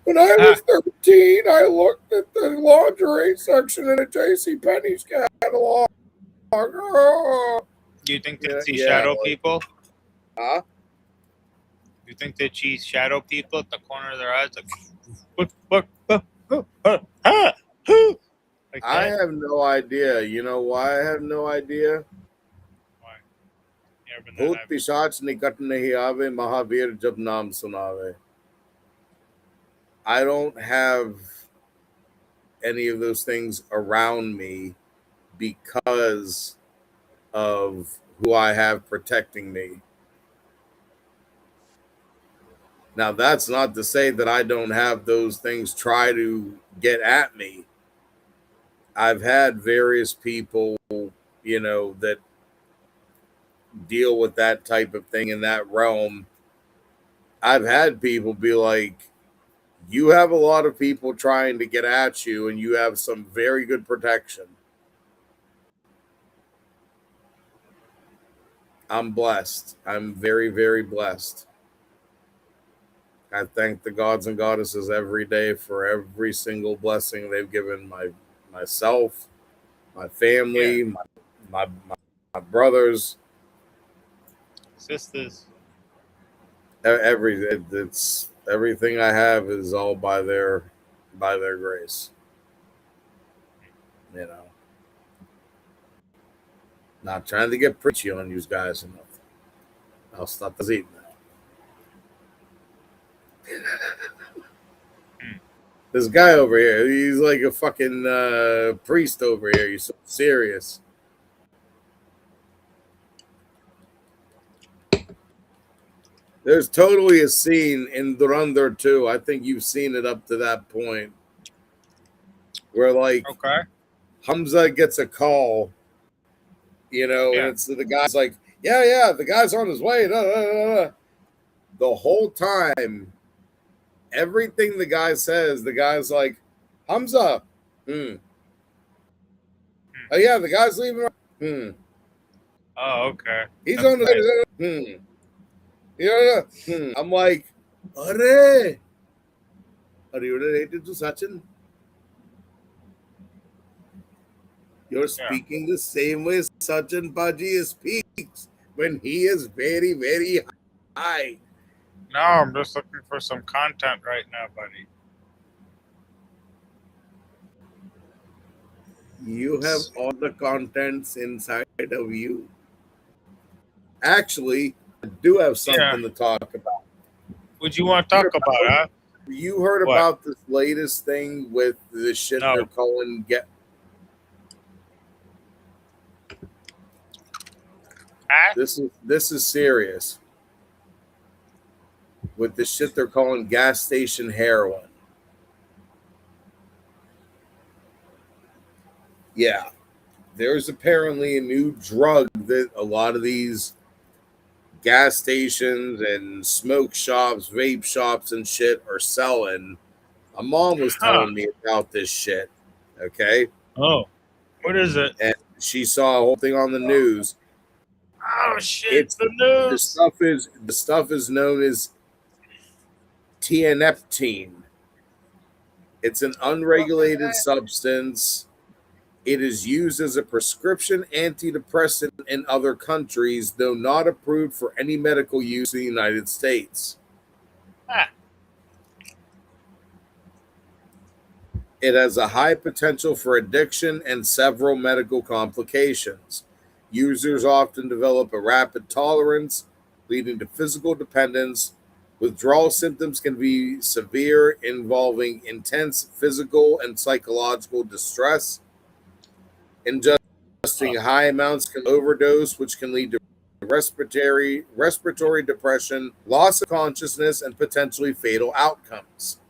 When I was 13, I looked at the lingerie section in a JCPenney's catalog. Oh. Do you think they see shadow people? Huh? Do you think they see shadow people at the corner of their eyes? Like I have no idea. You know why I have no idea? Why? भूत पिशाच निकट नहीं आवे महावीर जब नाम सुनावे. I don't have any of those things around me because of who I have protecting me. Now, that's not to say that I don't have those things try to get at me. I've had various people, you know, that deal with that type of thing in that realm. I've had people be like, you have a lot of people trying to get at you, and you have some very good protection. I'm blessed. I'm very, very blessed. I thank the gods and goddesses every day for every single blessing they've given myself, my family, my brothers, sisters. It's everything I have is all by their grace. You know, not trying to get preachy on you guys or nothing. I'll stop this eating now. This guy over here, he's like a fucking priest over here. He's so serious. There's totally a scene in Durandar 2. I think you've seen it up to that point. Where, like, Hamza gets a call, you know, and it's the guy's like, yeah, the guy's on his way. The whole time, everything the guy says, the guy's like, Hamza. Oh, yeah, the guy's leaving. Oh, okay. He's on the way. I'm like, Arre, are you related to Sachin? You're speaking the same way Sachin Paji speaks when he is very, very high. No, I'm just looking for some content right now, buddy. You have all the contents inside of you. Actually, I do have something to talk about. What you want to talk about, huh? You heard about this latest thing with the shit they're calling This is serious. With the shit they're calling gas station heroin. Yeah. There's apparently a new drug that a lot of these gas stations and smoke shops, vape shops and shit are selling. My mom was telling me about this shit. Okay? Oh. What is it? And she saw a whole thing on the news. Oh shit, it's the news. The stuff is known as tianeptine. It's an unregulated substance. It is used as a prescription antidepressant in other countries, though not approved for any medical use in the United States. It has a high potential for addiction and several medical complications. Users often develop a rapid tolerance, leading to physical dependence. Withdrawal symptoms can be severe, involving intense physical and psychological distress. Ingesting high amounts can overdose, which can lead to respiratory depression, loss of consciousness, and potentially fatal outcomes.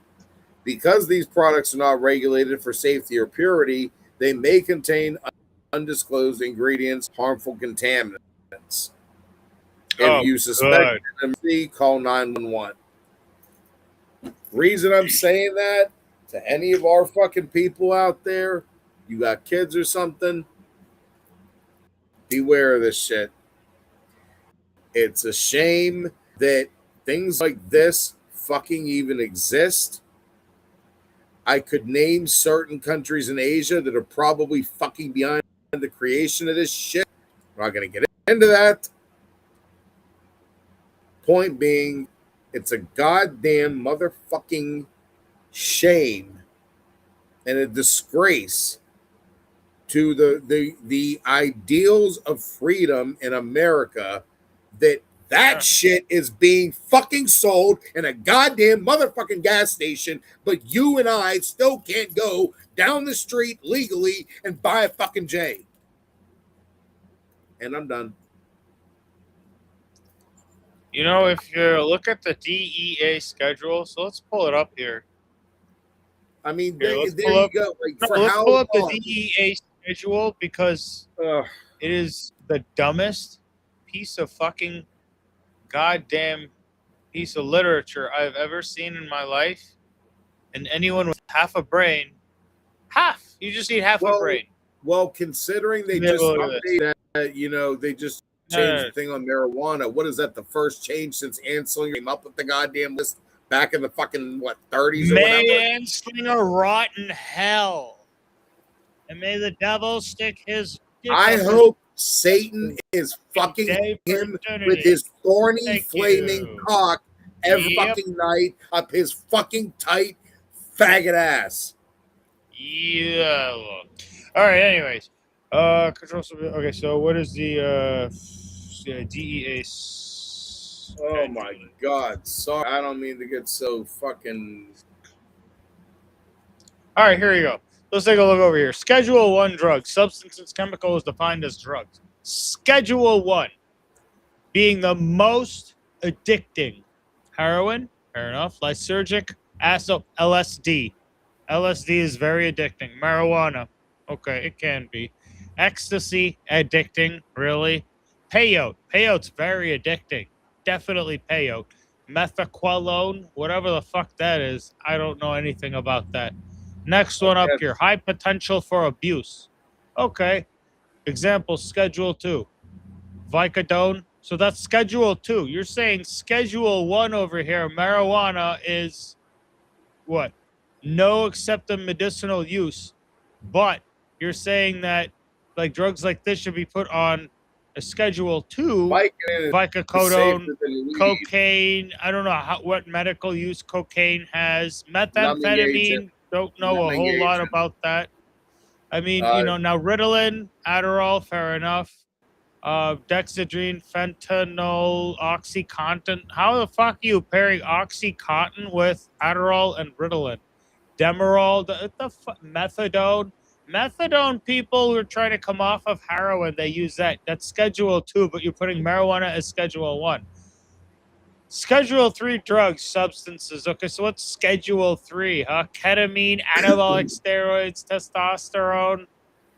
Because these products are not regulated for safety or purity, they may contain undisclosed ingredients, harmful contaminants. If you suspect an emergency, call 911. Reason I'm saying that to any of our fucking people out there, you got kids or something, beware of this shit. It's a shame that things like this fucking even exist. I could name certain countries in Asia that are probably fucking behind the creation of this shit. I'm not going to get into that. Point being, it's a goddamn motherfucking shame and a disgrace to the ideals of freedom in America that shit is being fucking sold in a goddamn motherfucking gas station, but you and I still can't go down the street legally and buy a fucking J. And I'm done. You know, if you look at the DEA schedule, so let's pull it up here. I mean, Here, there you go. Like, no, for let's how pull up long? the DEA schedule because it is the dumbest piece of fucking goddamn piece of literature I've ever seen in my life. And anyone with half a brain, you just need half a brain. Well, considering they just updated that, you know, they just changed the thing on marijuana. What is that? The first change since Anslinger came up with the goddamn list back in the fucking 30s or whatever. May Anslinger rot in hell, and may the devil stick his dick I up hope Satan is fucking him with his thorny, flaming cock every fucking night up his fucking tight, faggot ass. Yeah. All right. Anyways, control. Okay. So what is the DEA? Oh my God! Sorry, I don't mean to get so fucking. All right, here you go. Let's take a look over here. Schedule 1 drugs. Substances, chemicals defined as drugs. Schedule 1 being the most addicting. Heroin, fair enough. Lysergic acid, LSD. LSD is very addicting. Marijuana, okay, it can be. Ecstasy, addicting, really. Peyote. Peyote's very addicting. Definitely peyote. Methaqualone, whatever the fuck that is. I don't know anything about that. Next one up here, high potential for abuse. Okay. Example, Schedule 2. Vicodone. So that's Schedule 2. You're saying Schedule 1 over here, marijuana is what? No accepted medicinal use. But you're saying that like drugs like this should be put on a Schedule 2. Vicodone, cocaine. I don't know what medical use cocaine has. Methamphetamine. Don't know a whole lot about that. I mean, you know, now Ritalin, Adderall, fair enough. Dexedrine, fentanyl, OxyContin. How the fuck are you pairing OxyContin with Adderall and Ritalin? Demerol, methadone. Methadone people who are trying to come off of heroin, they use that. That's Schedule 2, but you're putting marijuana as Schedule 1. Schedule 3 drugs, substances. Okay, so what's Schedule 3? Ketamine, anabolic steroids, testosterone.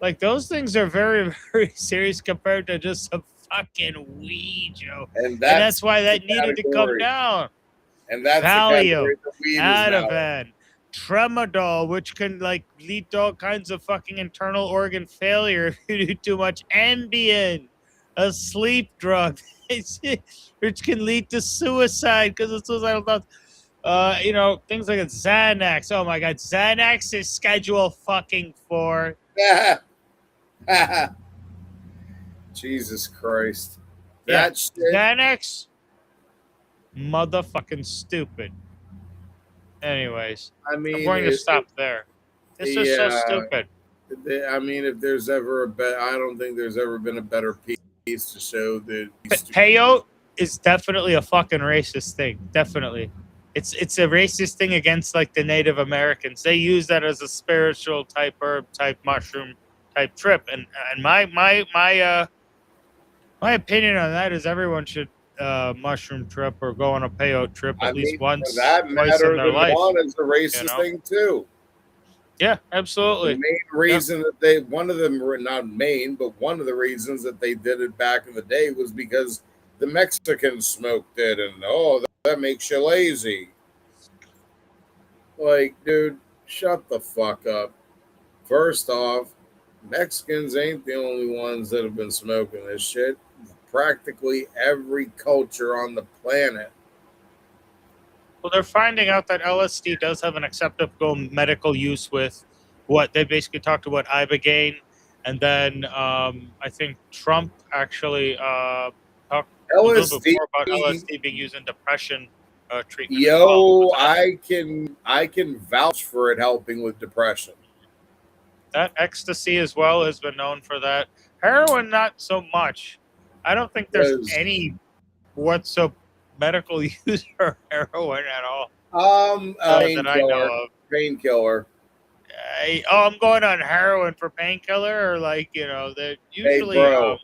Like, those things are very, very serious compared to just some fucking weed, Joe. And that's why that needed to come down. And that's Valium, Ativan, Tramadol, which can like lead to all kinds of fucking internal organ failure if you do too much. Ambien, a sleep drug, which can lead to suicide because of suicidal thoughts. You know, things like Xanax. Oh my God, Xanax is Schedule fucking 4. Jesus Christ. That shit. Xanax, motherfucking stupid. Anyways, I mean, I'm going to stop there. This is so stupid. I mean, if there's ever I don't think there's ever been a better piece to show that. Peyote is definitely a fucking racist thing. Definitely. It's a racist thing against like the Native Americans. They use that as a spiritual type herb, type mushroom, type trip. And my opinion on that is everyone should mushroom trip or go on a peyote trip at least once, twice in their life. Is a racist thing too. Yeah, absolutely. The main reason that they, one of them were not main, but one of the reasons that they did it back in the day was because the Mexicans smoked it, and that makes you lazy. Like, dude, shut the fuck up. First off, Mexicans ain't the only ones that have been smoking this shit. Practically every culture on the planet. Well, they're finding out that LSD does have an acceptable medical use with what they basically talked about ibogaine, and then I think Trump actually talked a little bit LSD, more about LSD being used in depression treatment. as yo, well. I can vouch for it helping with depression. That ecstasy as well has been known for that. Heroin, not so much. I don't think there's Because, any medical use for heroin at all that I know of. Painkiller. I'm going on heroin for painkiller, or like that Hey, usually bro.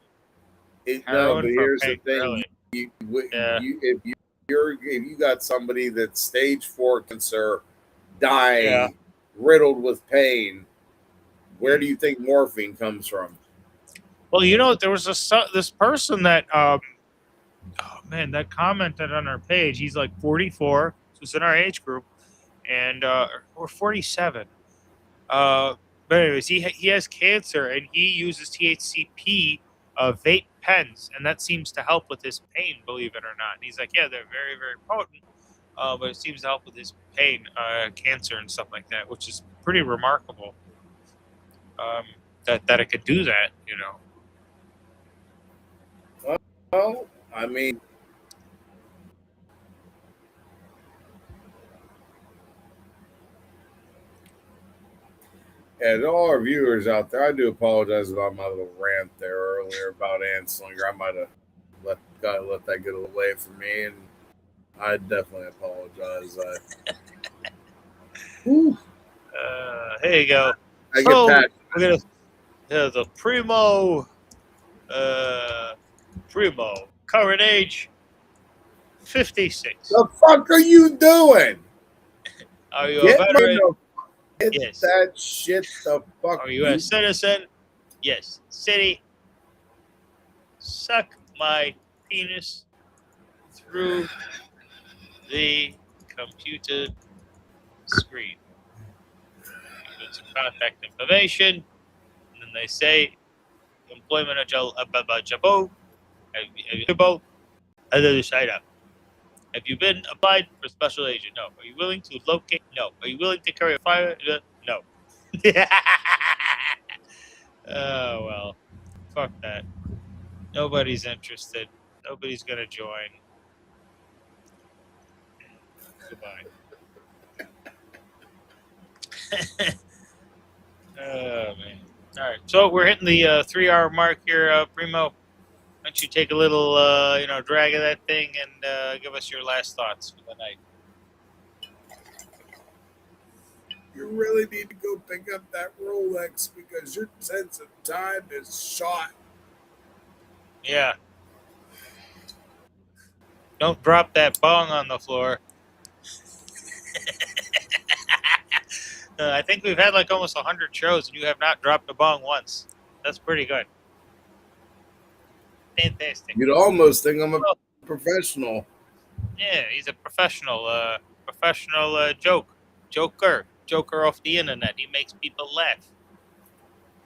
No, heroin but for here's the pain. thing: Really? if you got somebody that's stage 4 cancer, dying, Yeah. riddled with pain, where do you think morphine comes from? Well, there was this person that that commented on our page. He's like 44, so it's in our age group, and or 47. But anyways, he has cancer and he uses THCP vape pens, and that seems to help with his pain, believe it or not. And he's like, yeah, they're very, very potent, but it seems to help with his pain, cancer, and stuff like that, which is pretty remarkable. That it could do that, Well, I mean, and all our viewers out there, I do apologize about my little rant there earlier about Anslinger. I might have let that get away from me, and I definitely apologize. Here you go. I So get that. we're gonna the Primo current age 56. The fuck are you doing? Are you Get a veteran? Get Yes. that shit the fuck. Are you a citizen? Yes. City. Suck my penis through the computer screen. You put some contact information, and then they say employment of Jabo, and then you sign up. Have you been applied for special agent? No. Are you willing to locate? No. Are you willing to carry a fire? No. Oh, well. Fuck that. Nobody's interested. Nobody's going to join. Goodbye. Oh, man. All right. So we're hitting the 3-hour mark here, Primo. Why don't you take a little, drag of that thing and give us your last thoughts for the night. You really need to go pick up that Rolex because your sense of time is shot. Yeah. Don't drop that bong on the floor. I think we've had like almost 100 shows and you have not dropped a bong once. That's pretty good. Fantastic. You'd almost think I'm a professional. Yeah, he's a professional joker off the internet. He makes people laugh.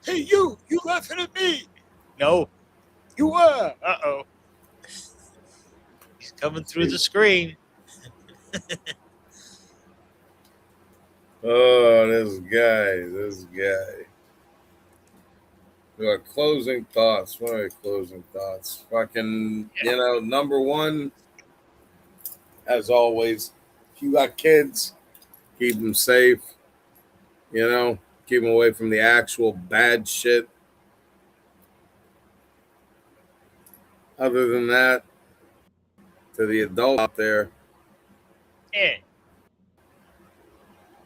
Hey, you laughing at me? No, you were. Uh-oh. He's coming through the screen. Oh, this guy. Closing thoughts. What are closing thoughts? Fucking, number one, as always, if you got kids, keep them safe. Keep them away from the actual bad shit. Other than that, to the adult out there, Yeah.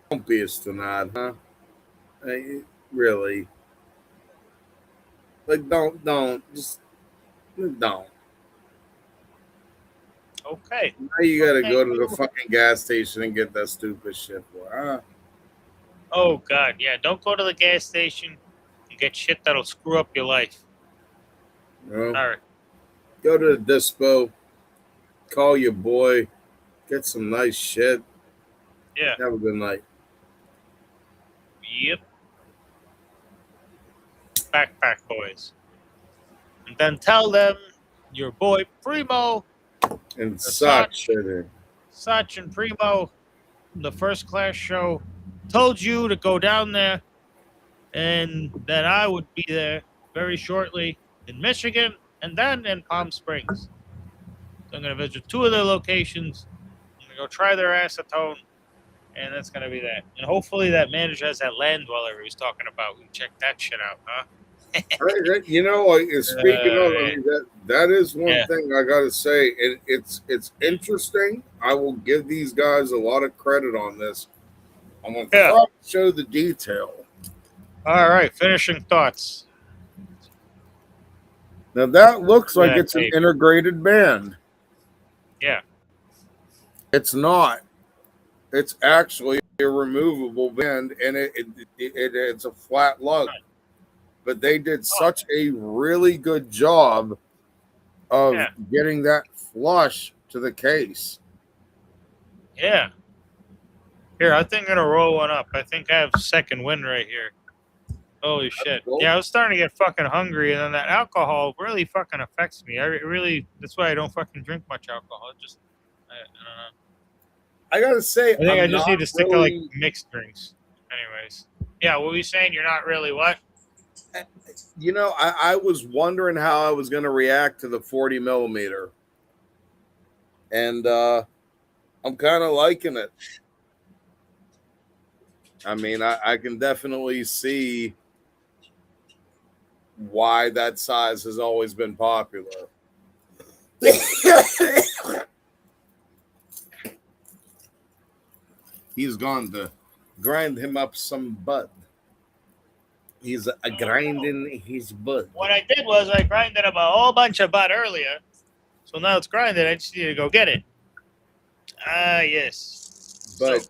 don't be a stonad, huh? Really. Like, don't. Okay. Now you gotta go to the fucking gas station and get that stupid shit for, huh? Oh, God, yeah. Don't go to the gas station and get shit that'll screw up your life. No. All right. Go to the dispo, call your boy, get some nice shit. Yeah. Have a good night. Yep. Backpack boys. And then tell them your boy Primo And Sach, Sach, Sach and Primo, the First Class show, told you to go down there and that I would be there very shortly in Michigan and then in Palm Springs. So I'm going to visit 2 of their locations. I'm going to go try their acetone, and that's going to be that. And hopefully that manager has that land dweller he was talking about. We check that shit out, huh? you know, like speaking of, I mean, that is one thing I got to say. It's interesting. I will give these guys a lot of credit on this. I'm going to show the detail. All right, finishing thoughts. Now that looks like it's an integrated band. Yeah. It's not. It's actually a removable band, and it's a flat lug. But they did such a really good job of getting that flush to the case. Yeah. Here, I think I'm going to roll one up. I think I have second wind right here. Holy shit. Cool. Yeah, I was starting to get fucking hungry, and then that alcohol really fucking affects me. That's why I don't fucking drink much alcohol. I don't know. I gotta say, I think I just need to stick to like mixed drinks. Anyways. Yeah, what were you saying? You're not really what? You know, I was wondering how I was going to react to the 40 millimeter. And I'm kind of liking it. I mean, I can definitely see why that size has always been popular. He's gone to grind him up some bud. He's grinding his bud. What I did was I grinded up a whole bunch of bud earlier. So now it's grinded. I just need to go get it. Ah, yes. But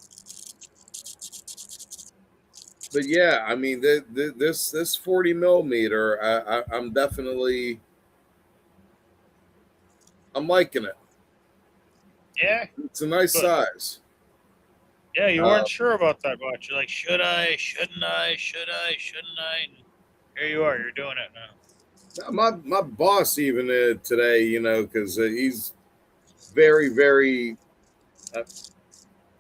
yeah, I mean, this 40 millimeter, I'm definitely, I'm liking it. Yeah. It's a nice size. Yeah, you weren't sure about that much. You're like, should I? Shouldn't I? Should I? Shouldn't I? And here you are. You're doing it now. My boss even today, you know, because he's very, very.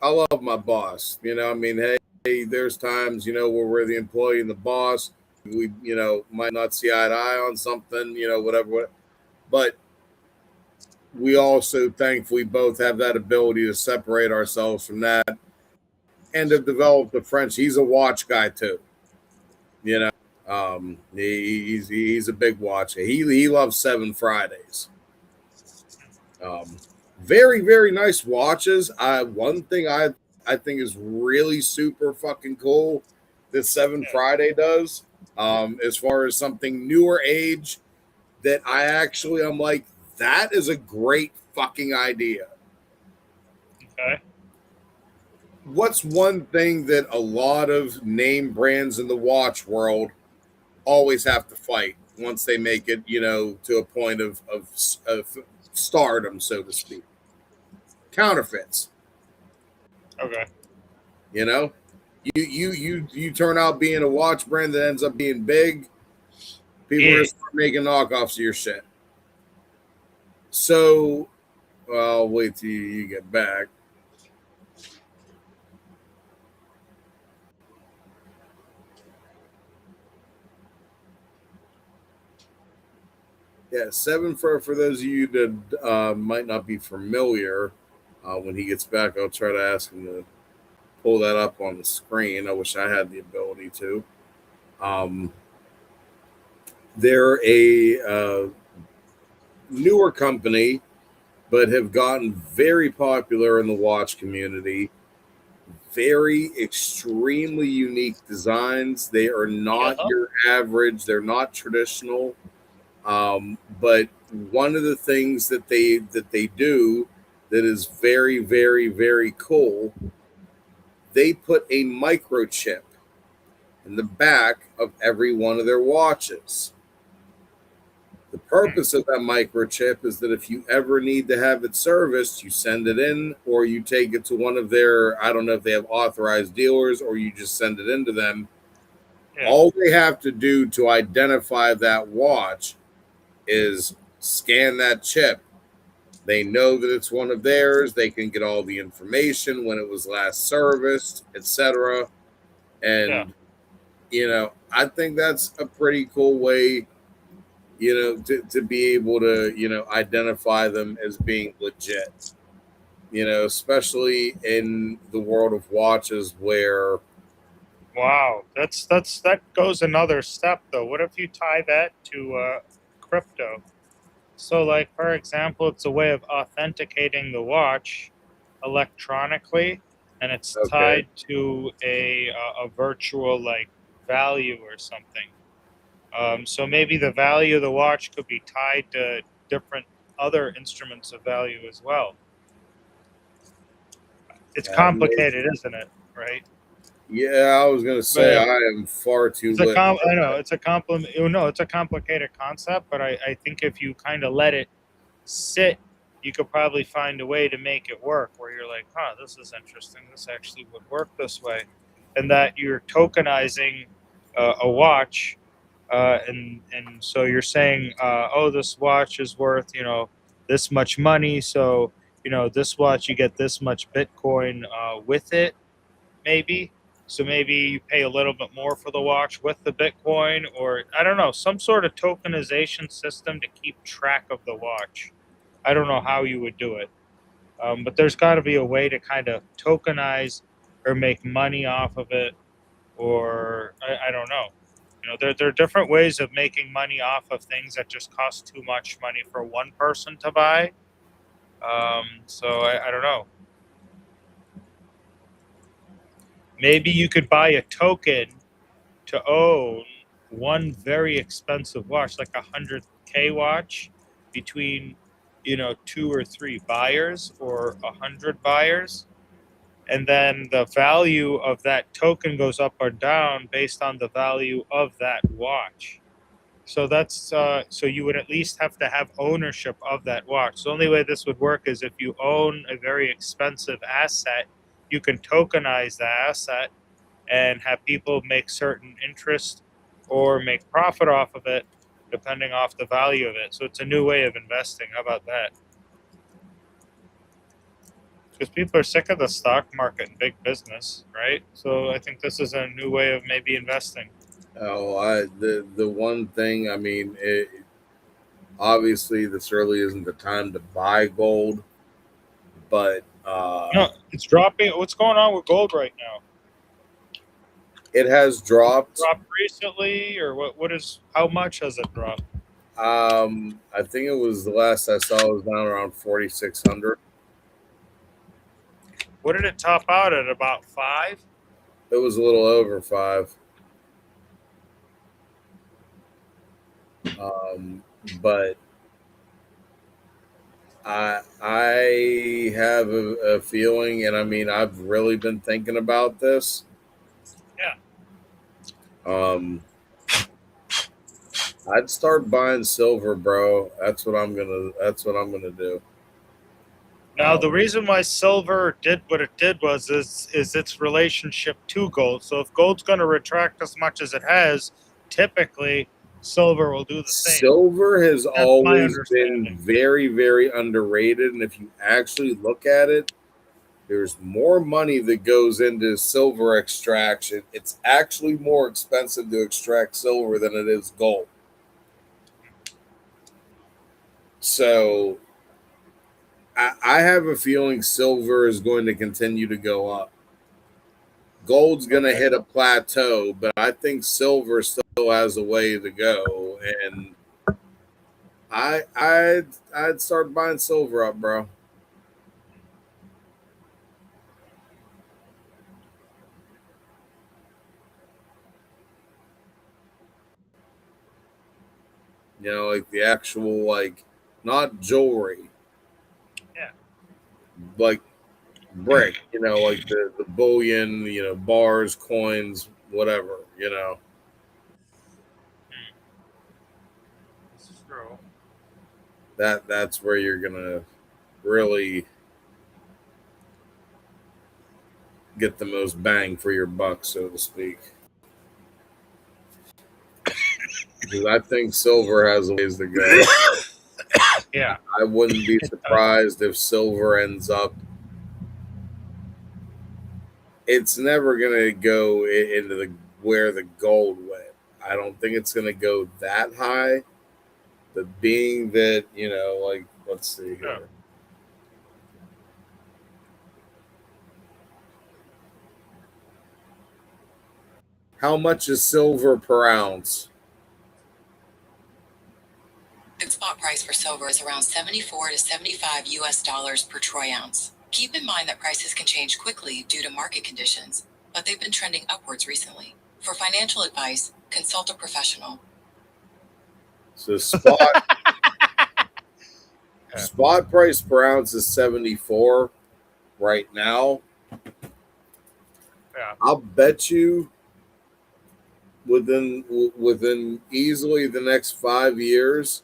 I love my boss. You know, I mean, hey, there's times, you know, where we're the employee and the boss. We, you know, might not see eye to eye on something, you know, whatever. But we also thankfully both have that ability to separate ourselves from that. And have developed a friendship. He's a watch guy too, you know. He's a big watcher. He loves 7 Fridays. Very, very nice watches. One thing I think is really super fucking cool that 7 Friday does, as far as something newer age, that I'm like, that is a great fucking idea. Okay. What's one thing that a lot of name brands in the watch world always have to fight once they make it, you know, to a point of stardom, so to speak? Counterfeits. Okay. You know, you turn out being a watch brand that ends up being big, people are gonna start making knockoffs of your shit. So, I'll wait till you get back. Yeah, 7 for those of you that might not be familiar. When he gets back, I'll try to ask him to pull that up on the screen. I wish I had the ability to. They're a newer company, but have gotten very popular in the watch community. Very extremely unique designs. They are not your average. They're not traditional. But one of the things that they do that is very, very, very cool, they put a microchip in the back of every one of their watches. The purpose of that microchip is that if you ever need to have it serviced, you send it in or you take it to one of their, I don't know if they have authorized dealers, or you just send it into them. Yeah. All they have to do to identify that watch is scan that chip. They know that it's one of theirs. They can get all the information, when it was last serviced, etc. And, I think that's a pretty cool way, to be able to, identify them as being legit, especially in the world of watches where. Wow, that goes another step though. What if you tie that to crypto? So, like for example, it's a way of authenticating the watch electronically, and it's Okay. tied to a virtual like value or something. So maybe the value of the watch could be tied to different other instruments of value as well. It's That makes, complicated, isn't it? Right? yeah, I was gonna say I am far too It's a lit. I know it's a compliment. No, it's a complicated concept, but I think if you kind of let it sit, you could probably find a way to make it work. Where you're like, huh, this is interesting. This actually would work this way, and that you're tokenizing a watch, and so you're saying, oh, this watch is worth this much money, so this watch you get this much Bitcoin with it, maybe. So maybe you pay a little bit more for the watch with the Bitcoin, or I don't know, some sort of tokenization system to keep track of the watch. I don't know how you would do it, but there's got to be a way to kind of tokenize or make money off of it, or I don't know. There are different ways of making money off of things that just cost too much money for one person to buy. So I don't know. Maybe you could buy a token to own one very expensive watch, like 100K watch, between 2 or 3 buyers or 100 buyers, and then the value of that token goes up or down based on the value of that watch. So that's so you would at least have to have ownership of that watch. The only way this would work is if you own a very expensive asset, you can tokenize the asset and have people make certain interest or make profit off of it, depending off the value of it. So it's a new way of investing. How about that? Because people are sick of the stock market and big business, right? So I think this is a new way of maybe investing. Oh, the one thing, I mean, obviously this really isn't the time to buy gold, but No, it's dropping. What's going on with gold right now? it has dropped. Dropped recently, or what? What is? How much has it dropped? I think it was the last I saw was down around 4,600. What did it top out at? About 5? It was a little over 5. But I have a feeling, and I mean, I've really been thinking about this. Yeah. I'd start buying silver, bro. That's what I'm gonna do. Now, the reason why silver did what it did is its relationship to gold. So if gold's going to retract as much as it has, typically silver will do the same. Silver has That's always been very, very underrated, and if you actually look at it, there's more money that goes into silver extraction. It's actually more expensive to extract silver than it is gold. So I have a feeling silver is going to continue to go up. Gold's going to hit a plateau, but I think silver still has a way to go. And I'd start buying silver up, bro. Like the actual, like, not jewelry. Yeah. Like brick, like the bullion, bars, coins, whatever, This is true. that's where you're gonna really get the most bang for your buck, so to speak. Because I think silver has a ways to go. Yeah. I wouldn't be surprised if silver ends up. It's never gonna go into the where the gold went. I don't think it's gonna go that high. But being that, like, let's see here. Yeah. How much is silver per ounce? The spot price for silver is around 74 to 75 US dollars per troy ounce. Keep in mind that prices can change quickly due to market conditions, but they've been trending upwards recently. For financial advice, consult a professional. So spot price per ounce is 74 right now. Yeah. I'll bet you within easily the next 5 years,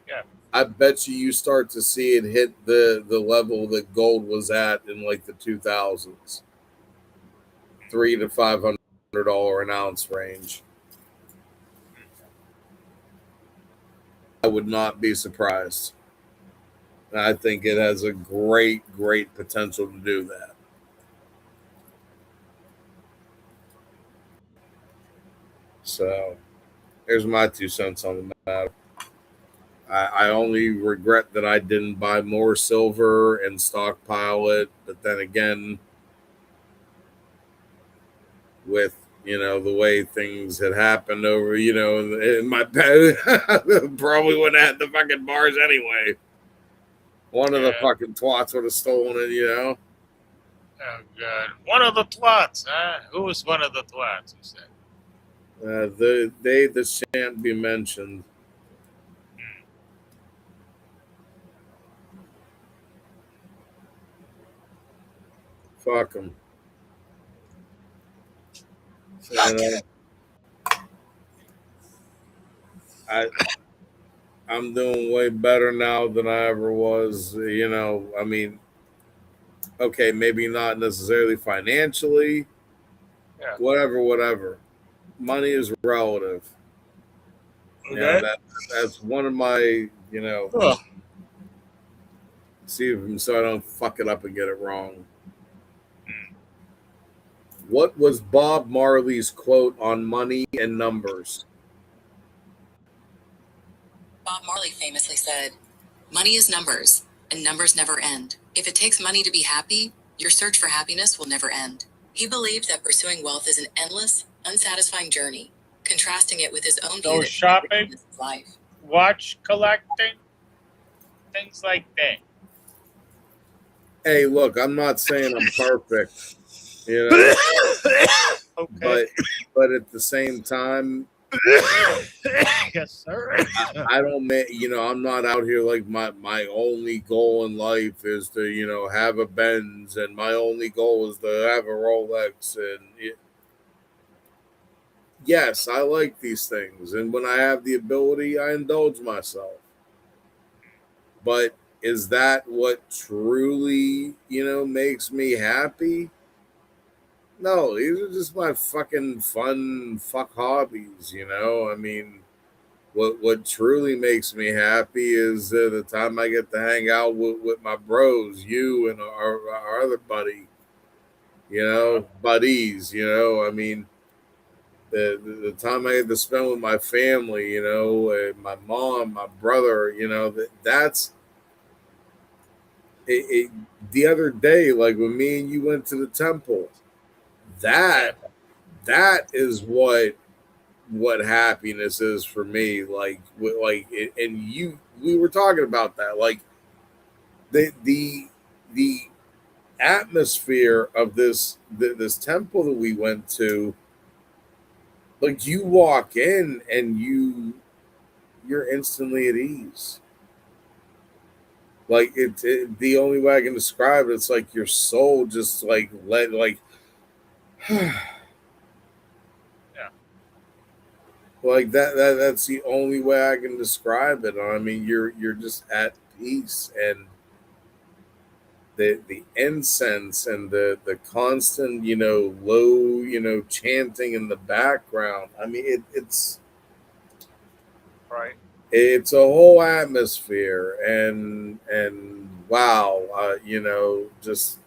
Yeah. I bet you start to see it hit the level that gold was at in like the 2000s, $300 to $500 an ounce range. I would not be surprised. And I think it has a great potential to do that. So, here's my 2 cents on the matter. I only regret that I didn't buy more silver and stockpile it. But then again, with, the way things had happened over, in my past, probably wouldn't have had the fucking bars anyway. One of the fucking twats would have stolen it, Oh, God. One of the twats, huh? Who was one of the twats, you said? They that shan't be mentioned. Fuck them. I'm doing way better now than I ever was. I mean, okay, maybe not necessarily financially. Yeah. Whatever. Money is relative. Okay. That's one of my, see so I don't fuck it up and get it wrong. What was Bob Marley's quote on money and numbers? Bob Marley famously said, "Money is numbers, and numbers never end. If it takes money to be happy, your search for happiness will never end." He believed that pursuing wealth is an endless, unsatisfying journey, contrasting it with his own view So that shopping, is life. watch collecting, things like that. Hey, look, I'm not saying I'm perfect, Okay. but at the same time, Yes, sir. I don't, I'm not out here like my only goal in life is to, have a Benz, and my only goal is to have a Rolex. And yes, I like these things. And when I have the ability, I indulge myself. But is that what truly, makes me happy? No, these are just my fucking fun fuck hobbies, I mean, what truly makes me happy is the time I get to hang out with my bros, you and our other buddy, buddies, I mean, the time I get to spend with my family, and my mom, my brother, that's the other day, like when me and you went to the temple, that is what happiness is for me. Like and we were talking about that, like the atmosphere of this temple that we went to. Like, you walk in and you're instantly at ease. Like the only way I can describe it, it's like your soul just like Yeah. Like that's the only way I can describe it. I mean, you're just at peace, and the incense and the constant, low, chanting in the background. I mean, Right. it's a whole atmosphere, and wow, just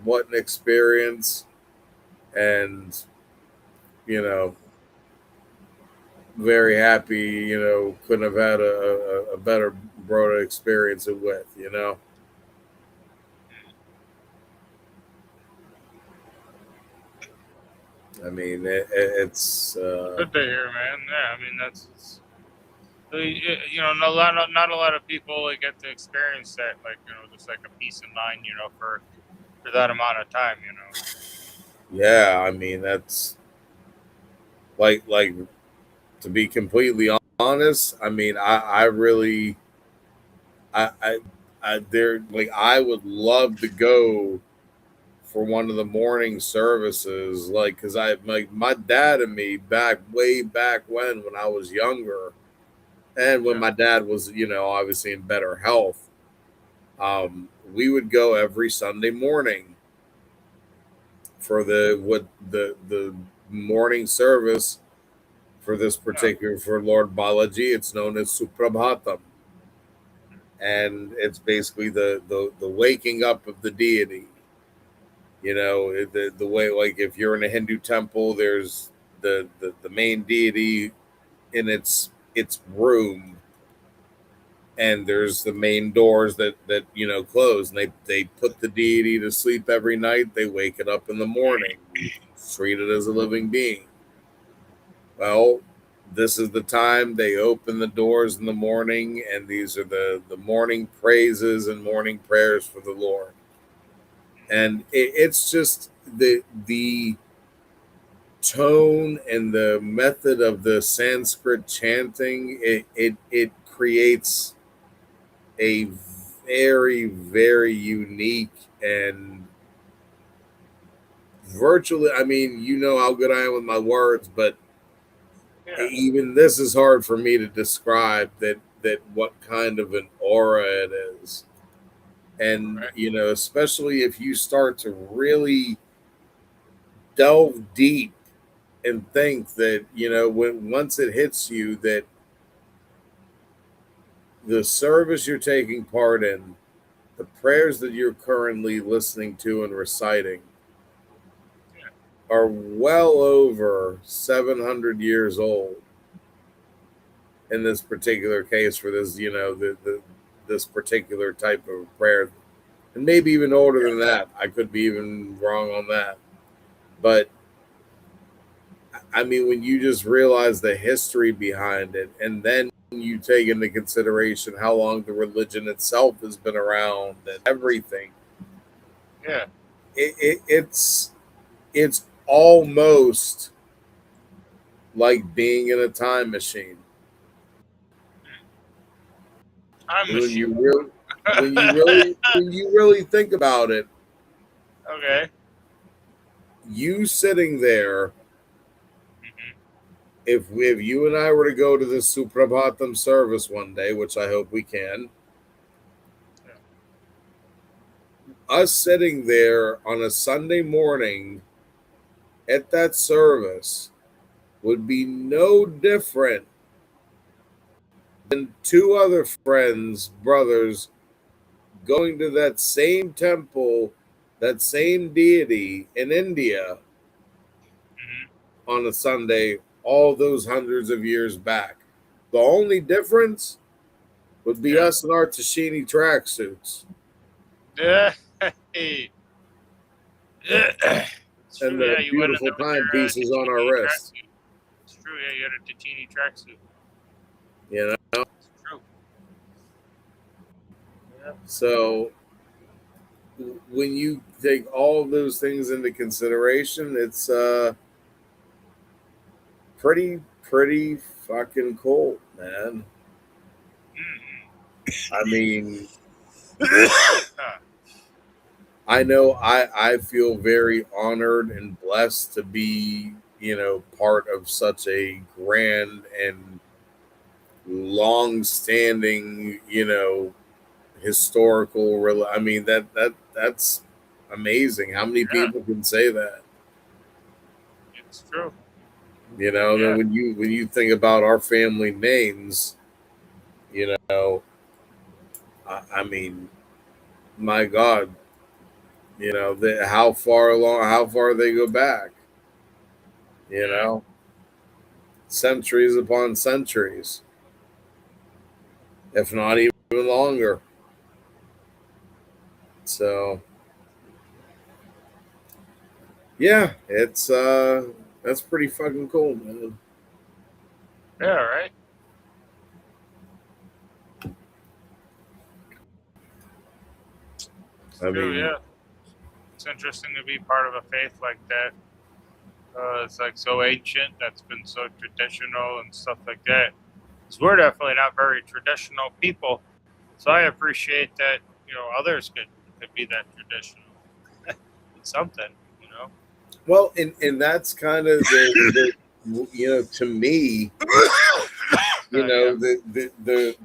what an experience, and you know very happy, couldn't have had a better broader experience it with. I mean, it's Good to hear, man. Yeah, I mean that's not a lot of people like, get to experience that, like, just like a peace of mind, for that amount of time. yeah. I mean, that's like to be completely honest. I mean, I really, I there like I would love to go for one of the morning services, like because I like my dad and me way back when I was younger, and when Yeah. my dad was obviously in better health. We would go every Sunday morning for the morning service for this Yeah. particular for Lord Balaji. It's known as Suprabhatam, and it's basically the waking up of the deity. The way, like, if you're in a Hindu temple, there's the main deity in its room, and there's the main doors that close, and they put the deity to sleep every night. They wake it up in the morning, treat it as a living being. Well, this is the time they open the doors in the morning, and these are the morning praises and morning prayers for the Lord. And it's just the tone and the method of the Sanskrit chanting. It creates a very, very unique and virtually. I mean, you know how good I am with my words, but Yeah. even this is hard for me to describe that what kind of an aura it is. And Right. especially if you start to really delve deep and think that when once it hits you that the service you're taking part in, the prayers that you're currently listening to and reciting, Yeah. are well over 700 years old in this particular case for this, this particular type of prayer, and maybe even older than that. I could be even wrong on that, but I mean, when you just realize the history behind it, and then you take into consideration how long the religion itself has been around and everything, Yeah. it's almost like being in a time machine. I'm When machine. you really, when you really think about it, Okay. you sitting there. Hmm. If you and I were to go to this Suprabhatam service one day, which I hope we can, Yeah. us sitting there on a Sunday morning at that service would be no different than two other friends, brothers, going to that same temple, that same deity in India Hmm. on a Sunday all those hundreds of years back. The only difference would be Yeah. us in our Tashini tracksuits Yeah. Hey. It's and true. the Yeah, you went in beautiful there with your timepieces on our Ticini wrists. tracksuit. It's true. Yeah, you had a Ticini tracksuit. You know, It's true. Yeah. so when you take all of those things into consideration, it's pretty fucking cool, man. I mean, Huh. I know I feel very honored and blessed to be part of such a grand and long-standing, historical. I mean, that's amazing. How many people can say that? It's true. Then when you think about our family names, I mean, my God, how far they go back, centuries upon centuries, if not even longer. So, yeah, it's that's pretty fucking cool, man. Yeah, right. It's true, yeah. It's interesting to be part of a faith like that. It's like so ancient, that's been so traditional and stuff like that. Because we're definitely not very traditional people. So I appreciate that, others could be that traditional. It's something, Well, and that's kind of the to me, the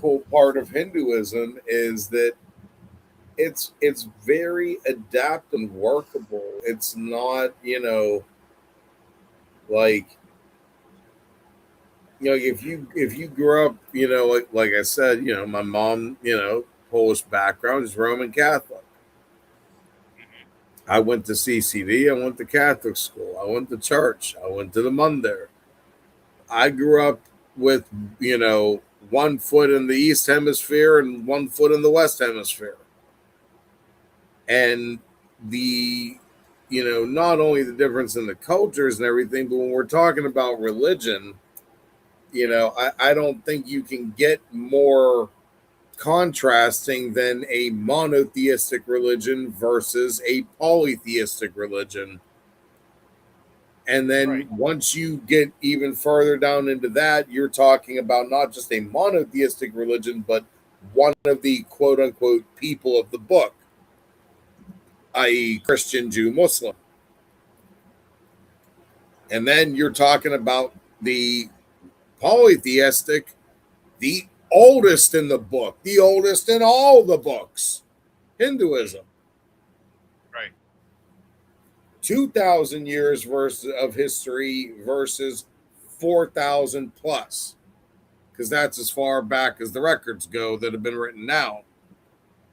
cool part of Hinduism is that it's very adaptable and workable. It's not, like, if you grew up, like I said, my mom, Polish background is Roman Catholic. I went to CCD. I went to Catholic school. I went to church. I went to the Mandir. I grew up with, one foot in the East Hemisphere and one foot in the West Hemisphere. And not only the difference in the cultures and everything, but when we're talking about religion, I don't think you can get more contrasting than a monotheistic religion versus a polytheistic religion. And then once you get even further down into that, you're talking about not just a monotheistic religion, but one of the quote unquote people of the book, i.e., Christian, Jew, Muslim. And then you're talking about the polytheistic, the oldest in the book, the oldest in all the books, Hinduism. Right. 2,000 years of history versus 4,000 plus, because that's as far back as the records go that have been written down.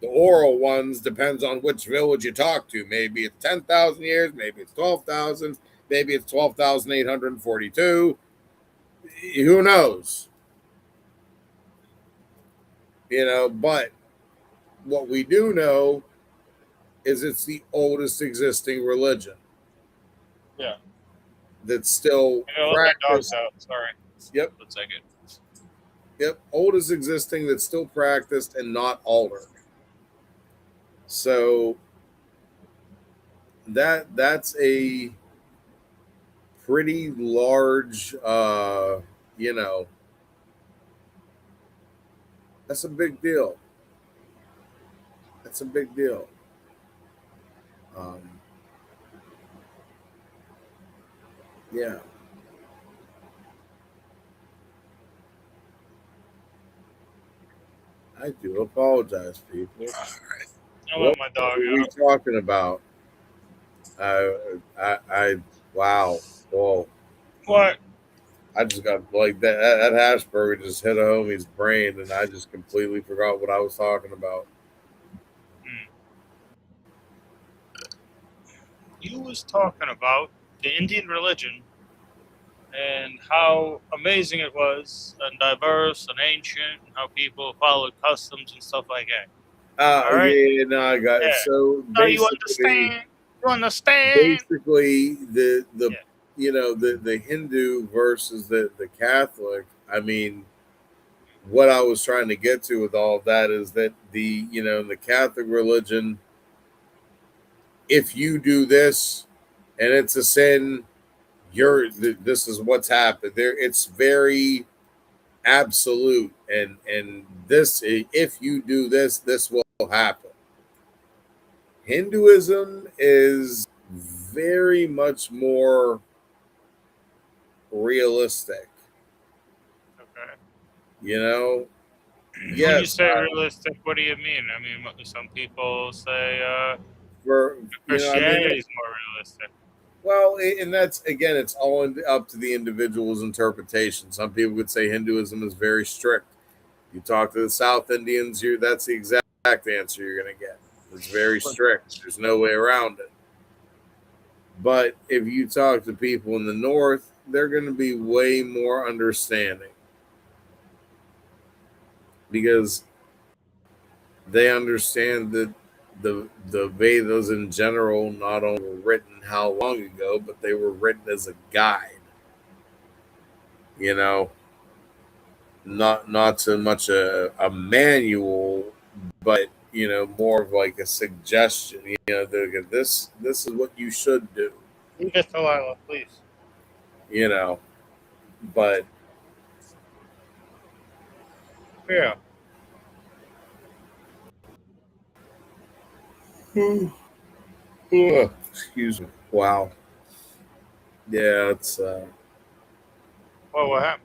The oral ones depends on which village you talk to. Maybe it's 10,000 years, maybe it's 12,000, maybe it's 12,842. Who knows? But what we do know is it's the oldest existing religion. Yeah. That's still practiced. Out. Sorry. Yep. 1 second. Yep. Oldest existing that's still practiced and not altered. So that's a pretty large, that's a big deal. That's a big deal. Yeah. I do apologize, people. All right. What my dog are we talking about? Wow. Whoa. What? I just got like that Hashburger just hit a homie's brain, and I just completely forgot what I was talking about. You was talking about the Indian religion and how amazing it was and diverse and ancient and how people followed customs and stuff like that. All right? Yeah, no, I got it. So now you understand. You understand. Basically, the the Hindu versus the Catholic. I mean, what I was trying to get to with all of that is that the Catholic religion, if you do this and it's a sin, this is what's happened. It's very absolute, and this, if you do this will happen. Hinduism is very much more realistic. Okay. You know, When you yes, say realistic, what do you mean? I mean, some people say for Christianity is more realistic. well, and that's again, it's all up to the individual's interpretation. Some people would say Hinduism is very strict. You talk to the South Indians, that's the exact answer you're going to get. It's very strict. There's no way around it. But if you talk to people in the North, they're going to be way more understanding because they understand that the Vedas in general not only were written how long ago, but they were written as a guide. You know, not so much a manual, but more of like a suggestion. This is what you should do. Leave it to Lila, please. But Yeah. excuse me. Wow. Yeah, it's What happened?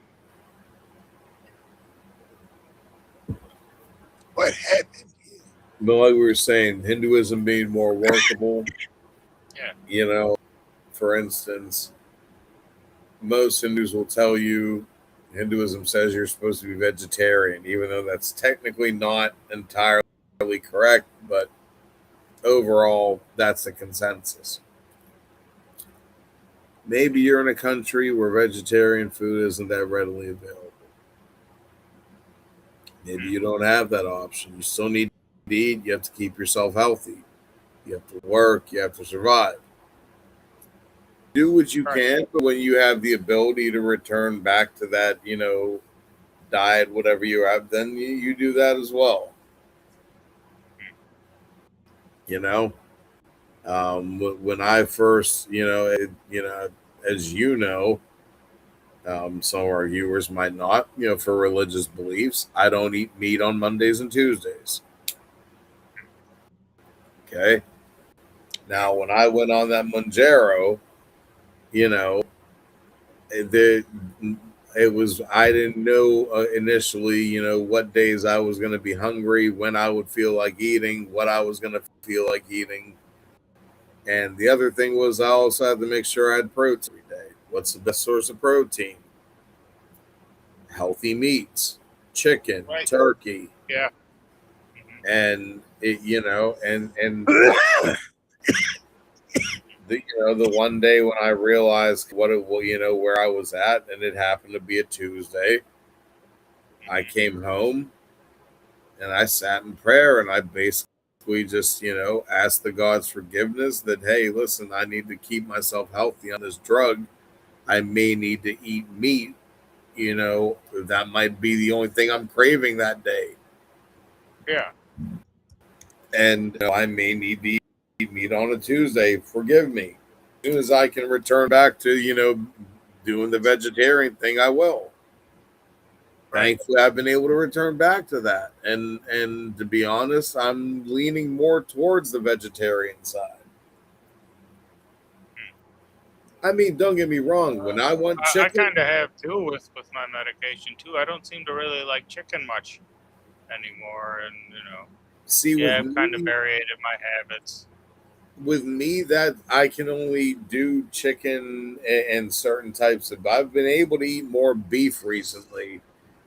what happened. But like we were saying, Hinduism being more workable. Yeah. For instance, most Hindus will tell you Hinduism says you're supposed to be vegetarian, even though that's technically not entirely correct, but overall, that's the consensus. Maybe you're in a country where vegetarian food isn't that readily available. Maybe you don't have that option. You still need to eat. You have to keep yourself healthy. You have to work. You have to survive. Do what you can, but when you have the ability to return back to that, diet, whatever you have, then you do that as well. When I first, as some of our viewers might not, for religious beliefs, I don't eat meat on Mondays and Tuesdays. Okay. Now, when I went on that Manjaro, I didn't know initially, what days I was going to be hungry, when I would feel like eating, what I was going to feel like eating. And the other thing was I also had to make sure I had protein every day. What's the best source of protein? Healthy meats, chicken, turkey. Yeah. And the one day when I realized where I was at, and it happened to be a Tuesday, I came home and I sat in prayer and I basically just, asked the God's forgiveness that, hey, listen, I need to keep myself healthy on this drug. I may need to eat meat, that might be the only thing I'm craving that day. Yeah. And I may need to eat meat on a Tuesday. Forgive me. As soon as I can return back to, doing the vegetarian thing, I will. Thankfully, I've been able to return back to that. And to be honest, I'm leaning more towards the vegetarian side. I mean, don't get me wrong. When I want chicken, I kind of have too with my medication too. I don't seem to really like chicken much anymore, and I've kind of variated my habits. With me, that I can only do chicken and certain types of. I've been able to eat more beef recently.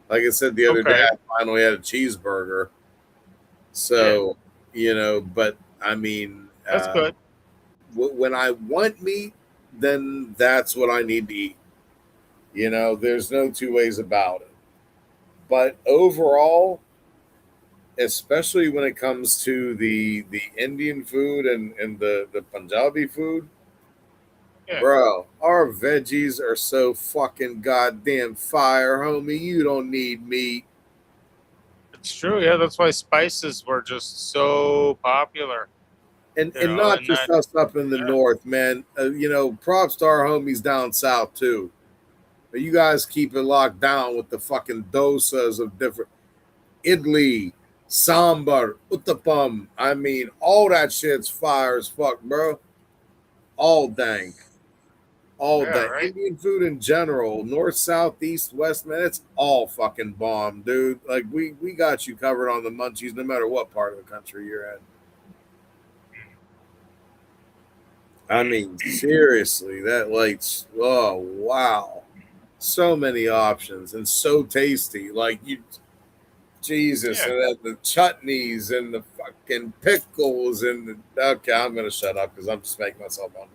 Like I said the other day, I finally had a cheeseburger. So, but I mean, that's good. When I want meat, then that's what I need to eat. There's no two ways about it. But overall, especially when it comes to the Indian food and the Punjabi food, bro, our veggies are so fucking goddamn fire, homie. You don't need meat. It's true, yeah. That's why spices were just so popular. And not just us up in the north, man. Props to our homies down south too. But you guys keep it locked down with the fucking dosas of different idli, sambar, uttapam. I mean, all that shit's fire as fuck, bro. All dang. All Yeah, the right. Indian food in general, north, south, east, west, man, it's all fucking bomb, dude. Like we got you covered on the munchies, no matter what part of the country you're in. I mean, seriously, that lights. Oh wow, so many options and so tasty. Like you, Jesus, Yeah. and then the chutneys and the fucking pickles and the. Okay, I'm gonna shut up because I'm just making myself hungry.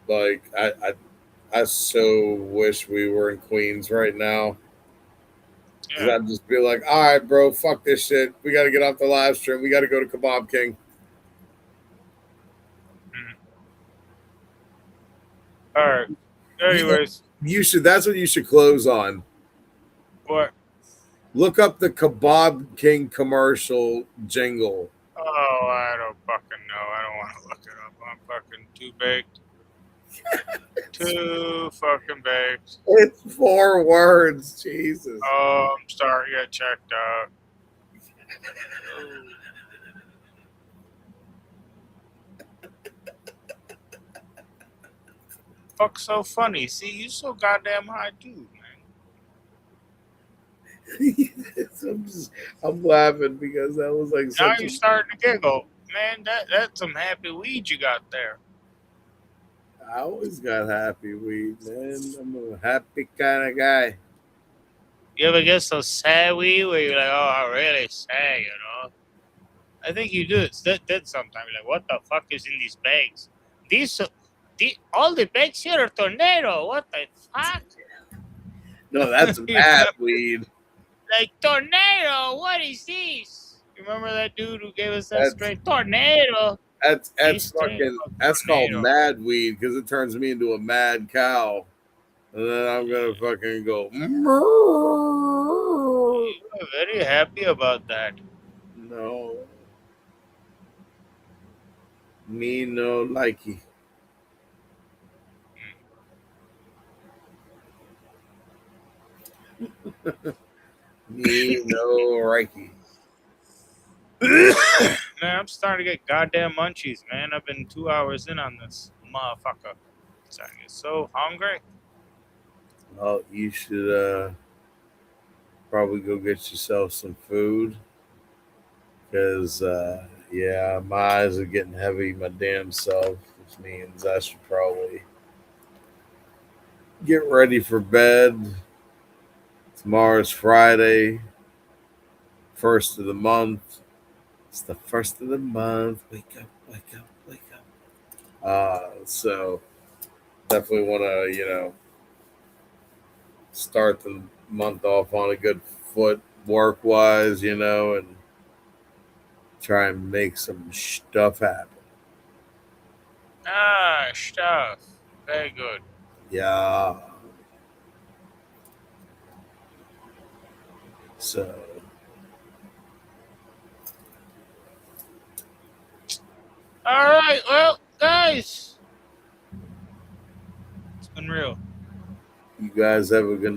Like I so wish we were in Queens right now. Because Yeah. I'd just be like, all right, bro, fuck this shit. We got to get off the live stream. We got to go to Kebab King. All right. Anyways, You should. That's what you should close on. what? Look up the Kebab King commercial jingle. Oh, I don't fucking know. I don't want to look it up. I'm fucking too baked. Too fucking baked. It's 4 words. Jesus. Oh, I'm starting to get checked out. Fuck so funny. See, you so goddamn high too, man. I'm laughing because that was like Now such you're starting to giggle. Man, that's some happy weed you got there. I always got happy weed, man. I'm a happy kind of guy. You ever get so sad weed where you're like, oh, I'm really sad, you know? I think you do. That sometimes. Like, what the fuck is in these bags? All the bags here are tornado. What the fuck? No, that's mad weed. Like, tornado, what is this? You remember that dude who gave us that straight tornado? That's He's fucking. That's called mad weed because it turns me into a mad cow, and then I'm gonna fucking go. You were very happy about that. No, me no likey. Me no Reiki. Man, I'm starting to get goddamn munchies, man. I've been 2 hours in on this motherfucker. I get so hungry. Well, you should probably go get yourself some food because yeah, my eyes are getting heavy my damn self, which means I should probably get ready for bed. Tomorrow's Friday, 1st of the month. It's the 1st of the month. Wake up, wake up, wake up. So definitely want to, start the month off on a good foot work wise, and try and make some stuff happen. Ah, stuff. Very good. Yeah. So All right, well, guys, it's been real. you guys have a good night.